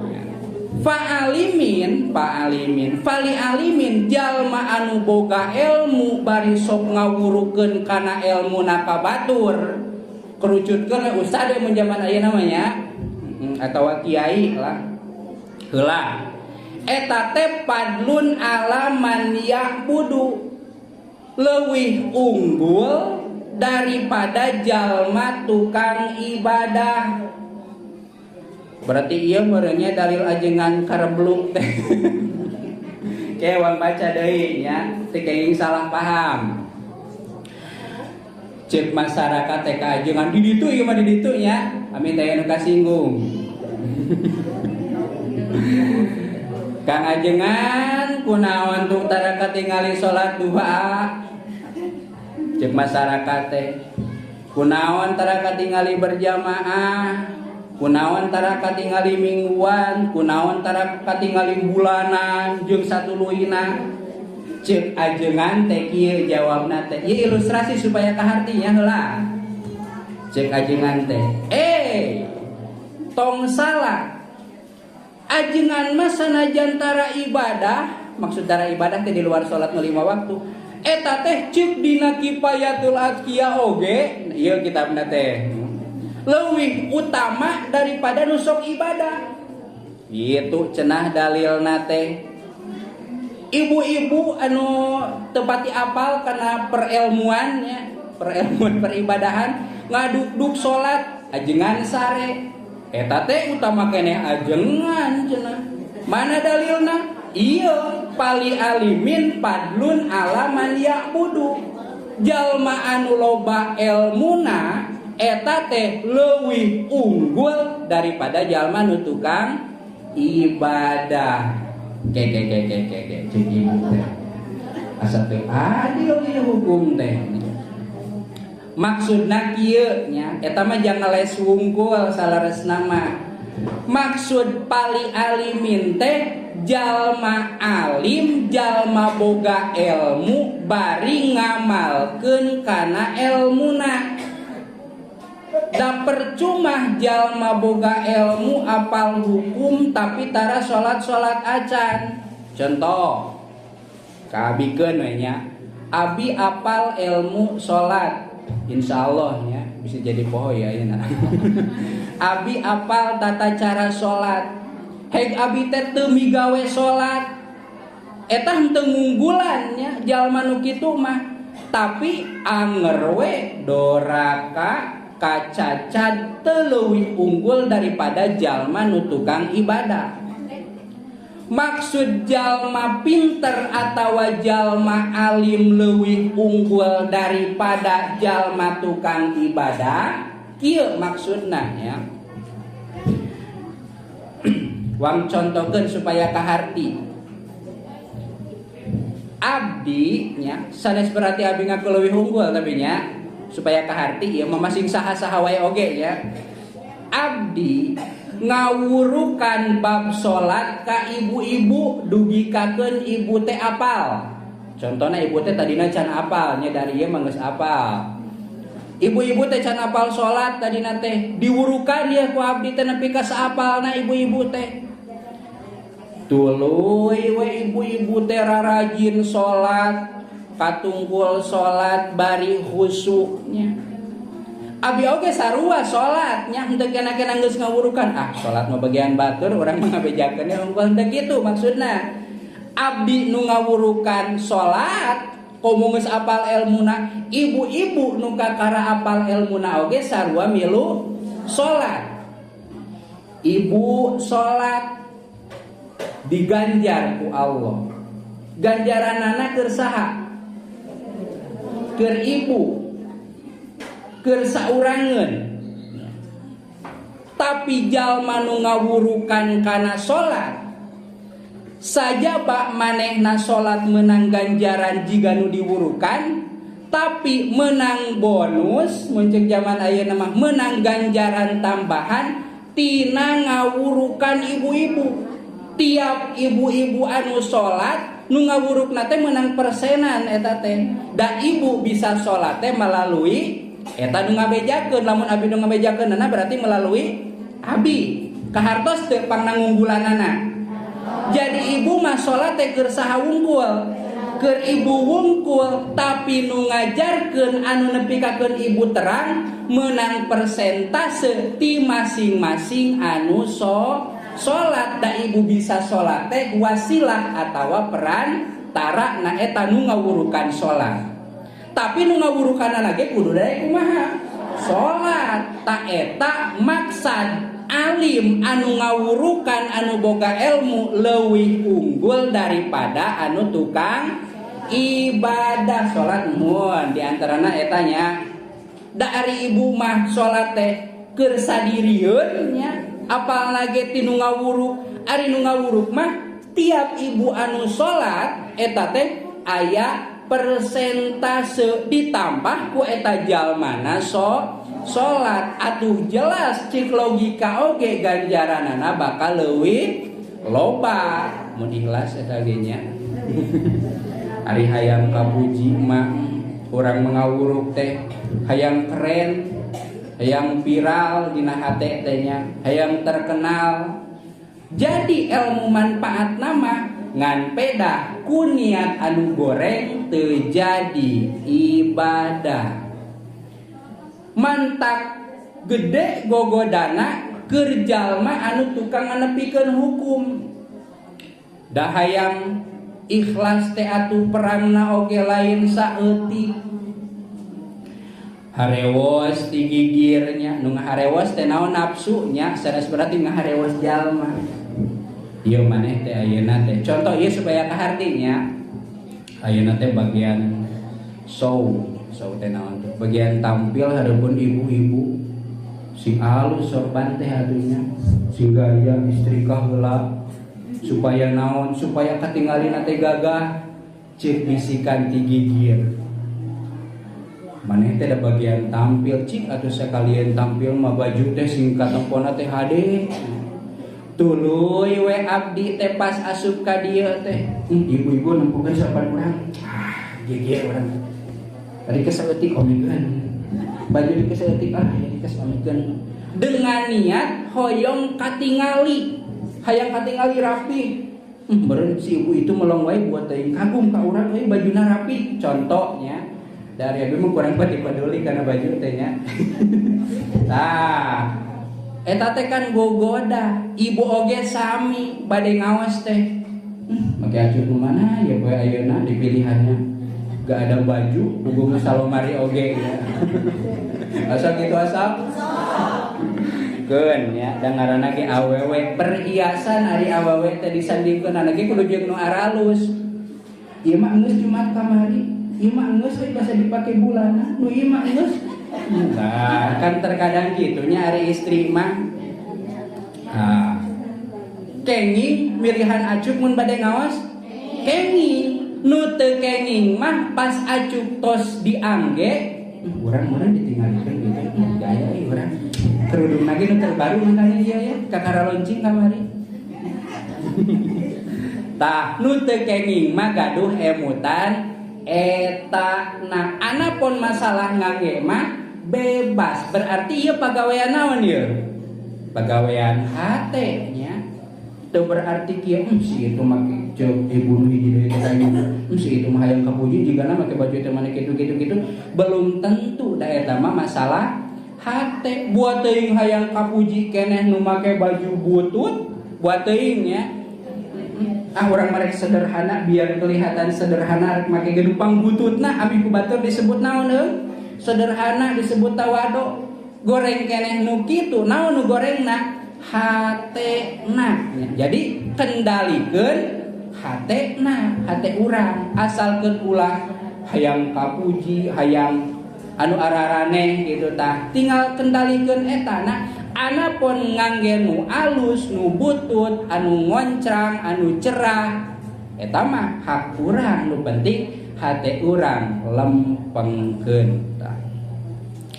A: Fa'alimin fali alimin jalma anu boga ilmu bari sok ngawurukeun kana ilmuna kabatur kerucutkeun ustad mun zaman aya namanya atawa kiai lah heula eta teh padlun alaman ya'budu leuwih unggul daripada jalma tukang ibadah. Berarti iya merenya dalil ajengan karebluk teh. Kewan baca deui nya, teu kenging salah paham. Cek masyarakat teh ka ajengan di ditu ieu mah di ditu nya, amin teh anu kasinggung. Kang ajengan kunaon tung tara katingali salat duha. Cek masyarakat teh kunaon tara katingali berjamaah. Kunaon tara katingali mingguan, kunaon tara katingali bulanan jeung satuluyna. Ceuk ajengan teh kieu jawabna teh. Ieu ilustrasi supaya kahartinya heula. Ceuk ajengan teh, tong salah. Ajengan mah sanajan tara ibadah, maksud tara ibadah teh di luar salat 5 waktu. Eta teh ceuk dina kifayatul azkiya oge, ieu kitabna teh. Leuwih utama daripada nusuk ibadah. Itu cenah dalilna teh. Ibu-ibu anu tepati apal kana perilmuannya, perilmuan peribadahan ngaduk-duk salat ajengan sare. Eta teh utama keneh ajengan cenah. Mana dalilna? Ieu pali alimin padlun alaman ya'budu. Jalma anu loba ilmuna eta teh leuwih unggul daripada jalma nu tukang ibadah. Cek ibu teh. Asa teh adil ieu hukum teh. Maksudna kieu nya, eta mah jangan les wungkul salaresna mah. Maksud pali alimin teh jalma alim, jalma boga ilmu bari ngamalkeun kana ilmuna. Da percuma jalma boga ilmu apal hukum tapi tara salat acan. Contoh kabikeun we nya. Abi apal ilmu salat. Insyaallah nya bisa jadi poho ya ayeuna. Abi apal tata cara salat. Heg abi teh teu migawe salat. Eta henteu ngunggulan nya jalma nu kitu mah. Tapi anger we doraka kacacat leuwih unggul daripada jalma nu tukang ibadah. Maksud jalma pinter atawa jalma alim leuwih unggul daripada jalma tukang ibadah, kieu maksudna ya. Wang contohkeun supaya kaharti. Abdi nya sanes berarti abdi ngaku leuwih unggul tapi nya supaya kaharti ya masing saha-saha wae oge ya. Abdi ngawurukan bab salat ka ibu-ibu dugikakeun ibu teh apal. Contohna ibu teh tadina can apal nya dari ieu mah geus apal. Ibu-ibu teh can apal salat tadina teh diwurukan dia ku abdi teh nepi ka saapalna ibu-ibu teh. Tuluy we ibu-ibu teh rarajin salat, katungkul salat bari khusyuknya. Abi oge sarua salat nya henteu kena-kena geus ngawurukan. Salat mah bagian batur urang mah ngabejakeun unggul teh kitu maksudna. Abdi nu ngawurukan salat komo geus apal ilmuna, ibu-ibu nu kakara apal ilmuna oge sarua milu salat. Ibu salat diganjar ku Allah. Ganjaranana keur saha? Keur ibu, keur saurangeun. Tapi jalma nu ngawurukan kana salat saja bak manehna salat menang ganjaran jiga nu diwurukan, tapi menang bonus muncul zaman ayeuna mah menang ganjaran tambahan tina ngawurukan ibu-ibu. Tiap ibu-ibu anu salat nu ngawurukna teh menang persenan eta teh. Da ibu bisa salat teh melalui eta nu ngabejakeun. Lamun abdi nu ngabejakeunana berarti melalui abi. Kahartos teu pangnangunggulanana. Jadi ibu mah salat teh keur saha wungkul? Keur ibu wungkul, tapi nu ngajarkeun anu nepikakeun ibu terang menang persentase ti masing-masing anu salat. Da ibu bisa salat teh wasilah atawa perantara na eta nu ngawurukan salat. Tapi nu ngawurukanna ge kudu daek kumaha? Salat. Ta eta maksad alim anu ngawurukan anu boga ilmu leuwih unggul daripada anu tukang ibadah. Salat mun diantarana etanya da ari ibu mah salat teh keur sadirieun nya, apalagi tinu ngawuruk. Ari nu ngawuruk mah tiap ibu anu salat eta teh aya persentase ditambah ku eta jalmana salat. Atuh jelas cik logika oge ganjaranana bakal leuwih loba mun ikhlas eta ge nya. Ari hayang kapuji mah urang mangawuruk teh hayang keren, hayang viral dina hate teh nya, hayang terkenal. Jadi ilmu manfaat nama ngan pedah ku niat anu goreng teu jadi ibadah. Mantak gede gogodana keur jalma anu tukang nganepikeun hukum. Da hayang ikhlas teh atuh perangna oge lain saeutik. Harewos ti gigirnya, nu ngaharewos teh naon nafsu nya, sanes berarti ngaharewos jalma. Ieu maneh teh ayeuna teh contoh ieu supaya kahartinya. Ayeuna teh bagian show teh naon teh bagian tampil hareupeun ibu-ibu sing alus sorban teh hadunya sing gaya istrika heula supaya naon supaya katinggalina teh gagah cik bisikan ti gigir. Maneh teh da bagian tampil cik atuh sakalian tampil mah baju teh sing katempona teh hade. Tuluy we abdi teh pas asup ka dieu teh ibu-ibu nempukeun sapan urang. Gigir urang. Tadi kesaeutik omikeun. Baju di kesaeutik jadi kesaeutik. Dengan niat hoyong katingali, hayang katingali rapi. Beureun si ibu itu melong wae buat teuing kagum ka urang euy bajuna rapi. Contohnya dari abi mah kurang peduli kana baju teh nya. Tah, eta teh kan gogoda, ibu oge sami bade ngaos teh. Make acuh nu mana ya poe ayeuna dipilihannya. Gak ada baju, hubungnya salomari oge ya. Asal gitu asal. Keun ya, da ngaranna ge awewe perhiasan ari awewe teh disandingkeun ge kudu jeung nu aralus. Ieu mah geus Jumat kamari, ieu mah geus we basa dipake bulanan, nu ieu mah geus. Nah, kan terkadang gitu nya ari istri mah. Kenging milihan acup mun bade ngaos. Kenging nu teu kenging mah pas acup tos diangge urang ditinggalikeun gitu gaya urang kerudung lagi nu terbaru makanya dia ya kakara loncing kamari. Tah nu teu kenging mah gaduh emutan eta nah anapun masalah ngangge mah bebas berarti ieu pagawean naon ieu pagawean hate nya teu berarti kieu si itu make cek dibunuh hiji deui teh si itu mah hayang kapuji jigana make baju teh mane kitu belum tentu da eta mah masalah hate buat teuing hayang kapuji keneh nu make baju butut buat teuing nya urang marek sederhana biar kelihatan sederhana rek make gedupang bututna abi ku batur disebut naon sederhana disebut tawado goreng keneh nu kitu naon nu gorengna hatena. Jadi kendalikeun hatena, hate urang. Asalkeun ulah hayang kapuji, hayang anu araraneh gitu tah. Tinggal kendalikeun eta. Nah, anapun ngangge nu alus, nu butut, anu ngoncrang, anu cerah, eta mah hak urang. Nu penting hate urang lempengkeun tah.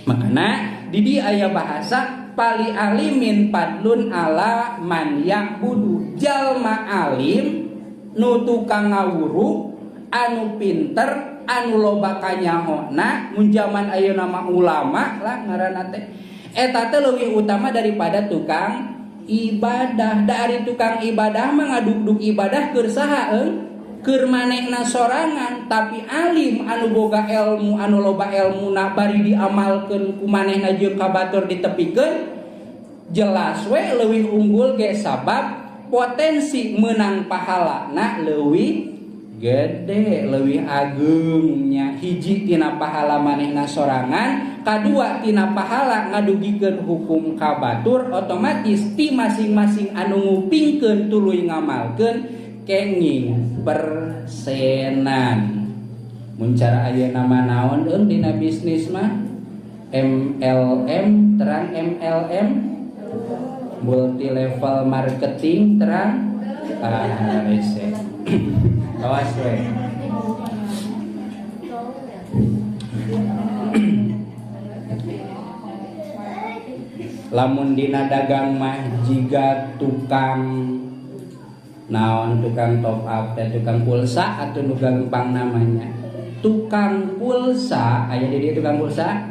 A: Makana di dieu aya bahasa pali alimin padlun ala man ya'budu jalma alim nu tukang ngawuru anu pinter anu loba kanyahona mun zaman ayeuna mah ulama lah ngaranna teh eta teh leuwih utama daripada tukang ibadah. Dari tukang ibadah mah ngaduk-duk ibadah keur saha keur manehna sorangan, tapi alim anu boga ilmu anu loba ilmuna bari diamalkeun ku manehna jeung kabatur ditepikeun jelas we leuwih unggul ge sabab potensi menang pahalana leuwih gede, leuwih agungnya. Hiji tina pahala manehna sorangan, kadua tina pahala ngadugikeun hukum kabatur, otomatis ti masing-masing anu ngupingkeun tuluy ngamalkeun kenging persenan. Mun cara ayeuna mah naon dina bisnis mah MLM terang MLM multi level marketing terang ese awas we. Lamun dina dagang mah jiga tukang naon tukang top up dan tukang pulsa atau nu gampang namanya tukang pulsa aya di dia tukang pulsa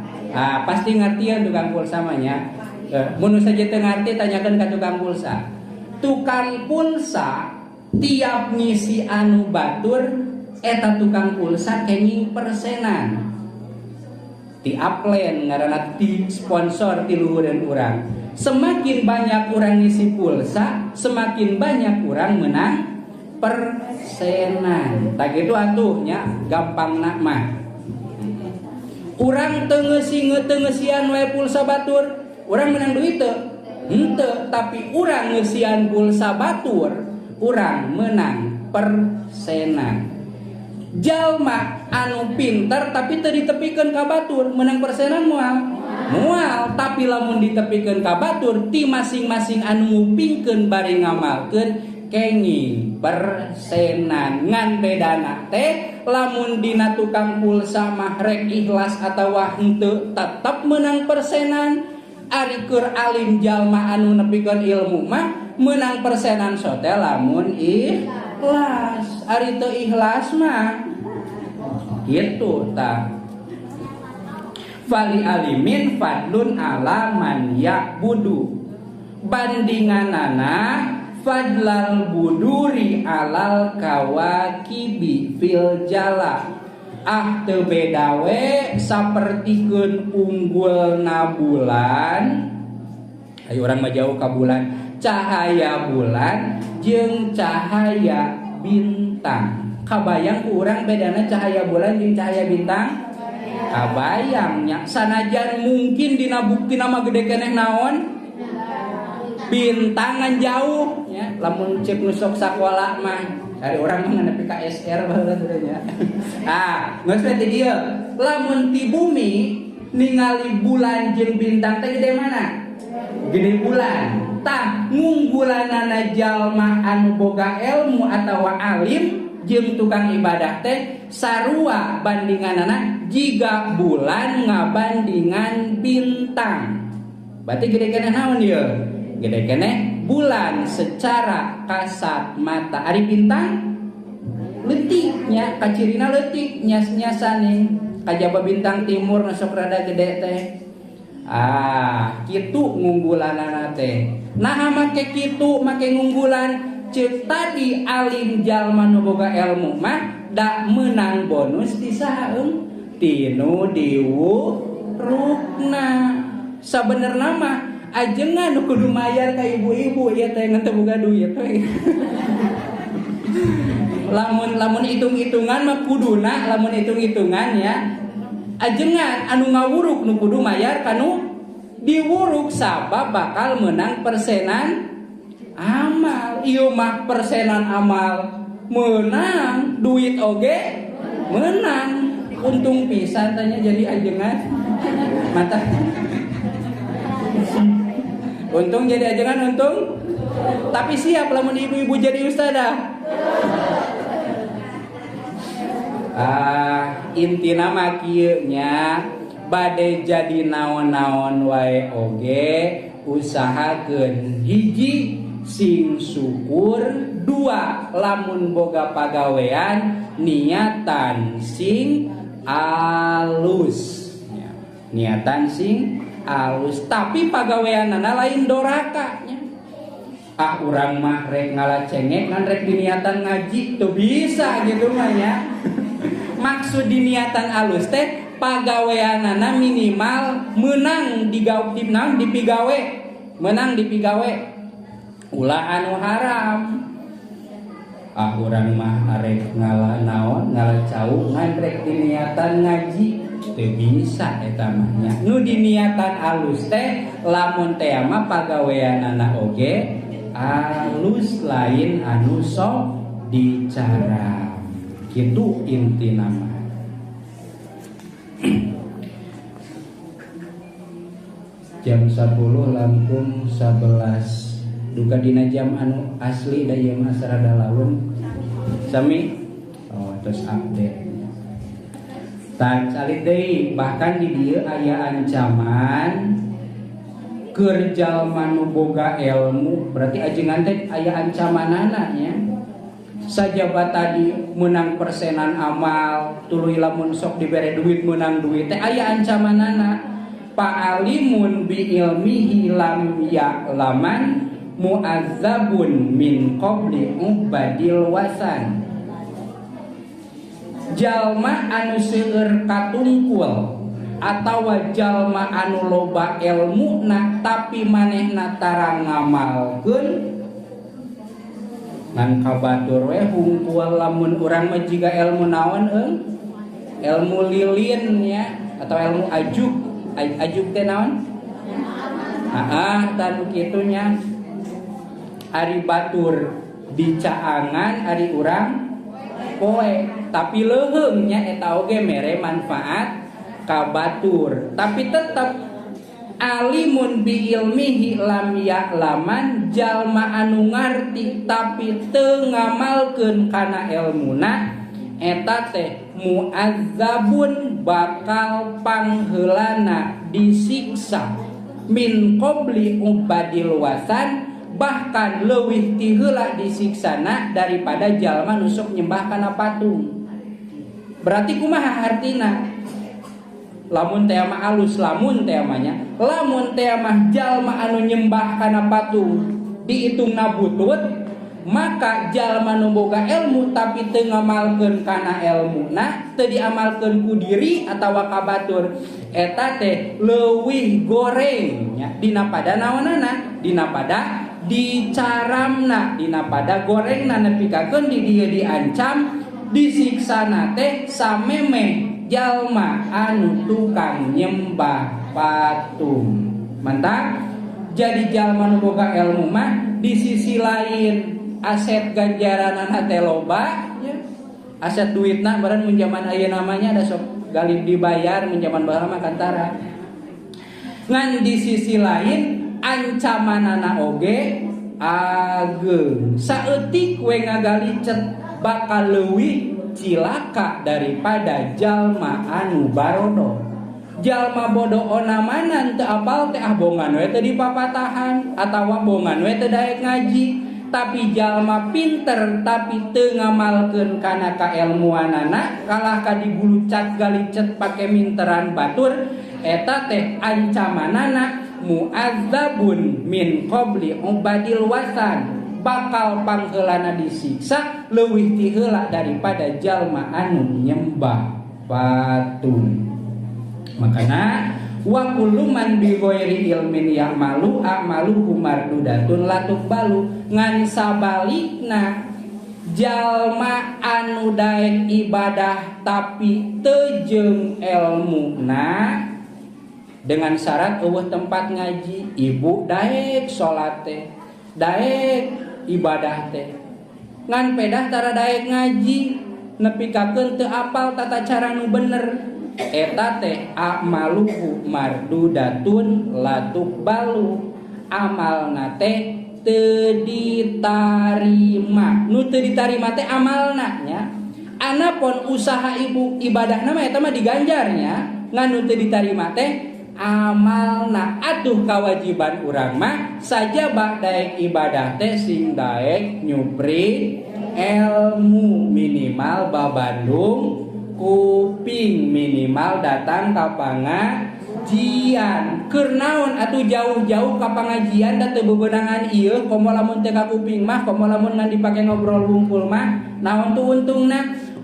A: pasti ngartian tukang pulsa mah nya mun saja teu ngarti tanyakeun ka tukang pulsa. Tukang pulsa tiap ngisi anu batur eta tukang pulsa kenging persenan ti upline ngaranna ti sponsor ti luhureun urang. Semakin banyak orang ngisi pulsa, semakin banyak orang menang persenan. Tak gitu atuhnya gampang nak mah. Urang tengesian wae pulsa batur, urang menang duit teu? Henteu, tapi urang ngeusian pulsa batur, urang menang persenan. Jalma anu pinter tapi teu ditepikeun ka batur, menang persenan moal, tapi lamun ditepikeun ka batur ti masing-masing anu ngupingkeun bari ngamalkeun kenging persenan. Ngan bedana teh lamun dina tukang pulsa mah rek ikhlas atawa henteu tetep menang persenan. Ari keur alim jalma anu nepikeun ilmu mah menang persenan sote lamun ikhlas. Ari teu ikhlas mah kitu tah. Fali alimin fadlun ala man ya'budu bandinganana fadlal buduri alal kawakibi fil jala teu beda we sapertikeun unggulna bulan ayo urang mah jauh ka bulan cahaya bulan jeung cahaya bintang. Kabayang ku urang bedana cahaya bulan jeung cahaya bintang? Kabayangnya sanajan mungkin dina bukti nama gede keneh naon bintangan jauh ya lamun cek nusok sakola mah dari orang mah nepi ka SR baheula nya geus we ti dieu lamun ti bumi ningali bulan jeung bintang teh gede mana gede bulan tah ngunggulanana jalma anu boga ilmu atawa alim jeung tukang ibadah teh sarua bandinganana jiga bulan ngabandingan bintang. Berarti gede keneh naon ieu? Gede keneh bulan secara kasat mata. Ari bintang leutiknya kacirina leutik nyas-nyasane. Kajaba bintang timur nasok rada gede teh. Kitu ngunggulanana teh. Nah make kitu make ngunggulan ceuk tadi alim jalma nu boga ilmu mah da menang bonus di saeung tinu diwurukna. Sabenerna mah ajengan nu kudu mayar ka ibu-ibu ieu teh ngan teu boga duit we. lamun hitung-hitungan mah kuduna lamun hitung-hitungan ya ajengan anu ngawuruk nu kudu mayar kanu diwuruk sabab bakal menang persenan amal. Ieu mah persenan amal menang, duit oge menang. Untung pisan tanya jadi ajengan. Mata. Untung jadi ajengan untung. Tapi siap lamun ibu-ibu jadi ustadzah. Intina mah kieu nya bade jadi naon-naon wae oge usahakeun hiji sing syukur, Dua, lamun boga pagawean niatan sing alus. Niatan sing alus, tapi pagaweanana lain dorakanya. Urang mah rek ngalacengek ngan rek diniatan ngaji tuh bisa gitu mah ya. Maksud diniatan alus teh pagaweanana minimal menang dipigawe, menang dipigawe ulah anu haram. Urang mah rek naon ngalacau ngan rek diniatan ngaji teu bisa eta mah nya. Nu diniatan alus teh lamun teh mah pagaweanana oge alus lain anu sok dicara gitu inti nama. Jam 10 langkung 11 duka dina jam anu asli da ieu mah sarada laun sami terus update tak calit deui bahkan di dieu aya ancaman keur jalma nu boga ilmu berarti ajengan teh aya ancamanana nya. Sajabat tadi menang persenan amal, tuluy lamun sok dibere duit menang duit teh aya ancamanana. Fa'alimun bi ilmihi lam ya'laman mu'azzabun min qabli ubadil wasan. Jalma anu seueur katungkul atawa jalma anu loba ilmuna tapi manehna tara ngamalkeun ngan kabatur we hungkul lamun urang mah jiga ilmu naon ilmu lilin ya atau ilmu ajuk teh naon tanu kitu nya ari batur dicaangan ari urang poe tapi leuheung nya eta oge mere manfaat kabatur tapi tetap alimun bi ilmihi lam ya'laman jalma anu ngarti tapi teu ngamalkeun kana ilmuna eta teh mu'azzabun bakal pangheulana disiksa min qabli ubadil wasan bahkan leuwih ti heula disiksana daripada jalma nu sok nyembah kana patung. Berarti kumaha artina? Lamun teh mah alus, lamun teh mah jalma anu nyembah kana patung diitungna butut, maka jalma nu boga ilmu tapi teu ngamalkeun kana ilmuna, teu diamalkeun ku diri atawa ka batur, eta teh leuwih goreng nya dina pada naonana, dina pada dicaramna, dina pada gorengna nepikakeun di dieu diancam disiksana teh samemeh jalma anu tukang nyembah patung. Mantap. Jadi jalma nu boga ilmu mah di sisi lain aset ganjaranana teh loba ya. Aset duitna baran mun zaman ayeuna namanya ada sok galib dibayar mun zaman baheula mah kantara. Ngan di sisi lain ancamanana oge ageung. Saeutik we ngagalicet bakal leuwih cilaka daripada jalma anu barodo. Jalma bodoh onamanan teu apal teh bongan we teu dipapatahan atawa bongan we teu daek ngaji, tapi jalma pinter tapi teu ngamalkeun kana kailmuanana kalah ka digulucat galicet pake minteran batur eta teh ancamanana mu'azzabun min qabli ubadil wasan bakal pangheulana disiksa leuwih ti heula daripada jalma anu nyembah patung. Makana wa kullu man bi ghairi ilmin ya'malu a'maluhu mardudatun la tuqbalu. Ngan sabalikna jalma anu daek ibadah tapi teu jeung ilmuna dengan syarat eueuh tempat ngaji, ibu daek salat teh, daek ibadah teh, ngan pedah tara daek ngaji nepikakeun teu apal tata cara nu bener, eta teh a'maluhu mardudatun la tuqbalu. Amalna teh teu ditarima. Nu teu ditarima teh amalna nya. Anapun usaha ibu ibadahna mah eta mah diganjarnya, ngan nu teu ditarima teh amalna atuh kewajiban urang mah sajaba daek ibadah teh sing daek nyupri ilmu minimal babandung kuping minimal datang ka pangajian keur naon atuh jauh-jauh ka pangajian da teu bebeunangan ieu komo lamun teu ka kuping mah komo lamun ngan dipake ngobrol hungkul mah naon tuh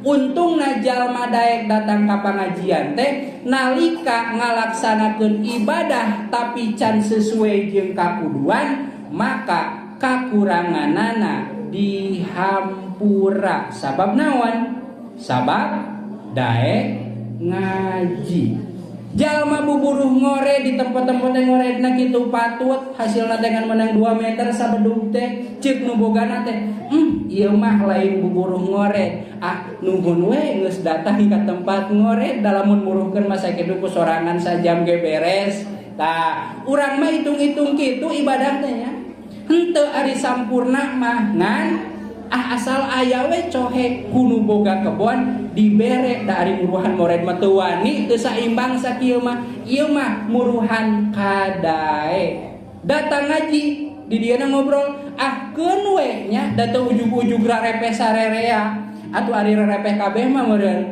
A: untungna jalma daek datang ka pangajian teh nalika ngalaksanakeun ibadah tapi can sesuai jeung kakuduan maka kakuranganana dihampura sabab naon sabab daek ngaji jalma buburuh ngore di tempat-tempat yang ngoredna kitu patut hasilna dengan menang 2 meter sabedug teh ceuk nu bogana teh ieu mah lain buburuh ngored nuhun we geus datang ka tempat ngored dalamun muruhkeun masa kitu ku sorangan sajam ge beres tah urang mah hitung-hitung kitu ibadah teh nya henteu ari sampurna mah ngan asal aya we cohe kunu boga kebon dibere dari muruhan mored mah teu wani teu saimbang sakieu mah ieu mah muruhan kadae datang ngaji di dieu ngobrol keun we nya da teu ujug-ujug rarepeh sarerea atuh ari rarepeh kabeh mah meureun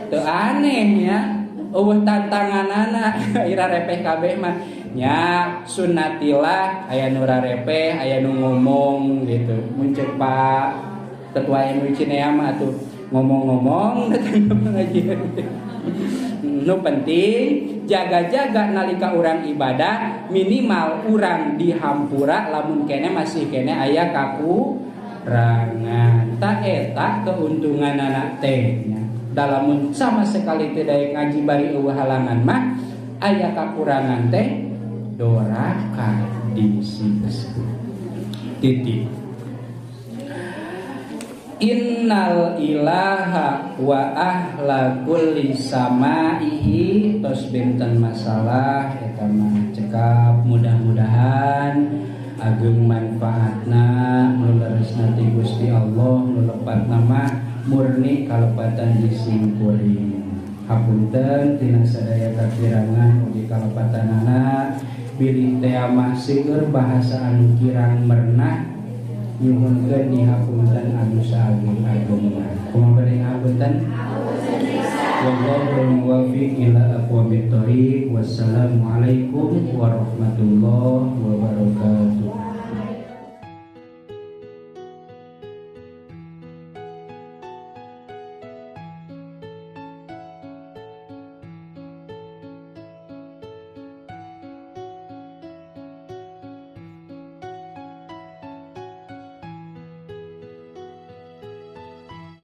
A: teu aneh nya eueuh tantanganana ira repeh kabeh mah nya sunnatillah aya nu rarepeh aya nu ngomong gitu muncul Pak ketua MUI Cinea mah atuh ngomong-ngomong datang pengajian nu penting jaga-jaga nalika urang ibadah minimal urang dihampura lamun kene masih kene aya kakurangan ta eta keuntungan anak teh dalamun sama sekali teu daek ngaji bari eueuh halangan mah aya kakurangan teh doraka disiksa titik innal ilaha wa ahla kulli samaihi tos benten masalah eta mah cekap mudah-mudahan ageng manfaatna nu leresna ti Gusti Allah nu lepatna mah murni kalepatan disingkuring hapunten tina sadaya kakirangan ugi kalepatanana bilih teh mah seueur bahasa anu kirang mernah nyuhunkeun dihapunten anu saageng-agengna kumaha bade ngapunten wallahu muwaffiq ila aqwamit thoriq wassalamu alaikum warahmatullahi wabarakatuh.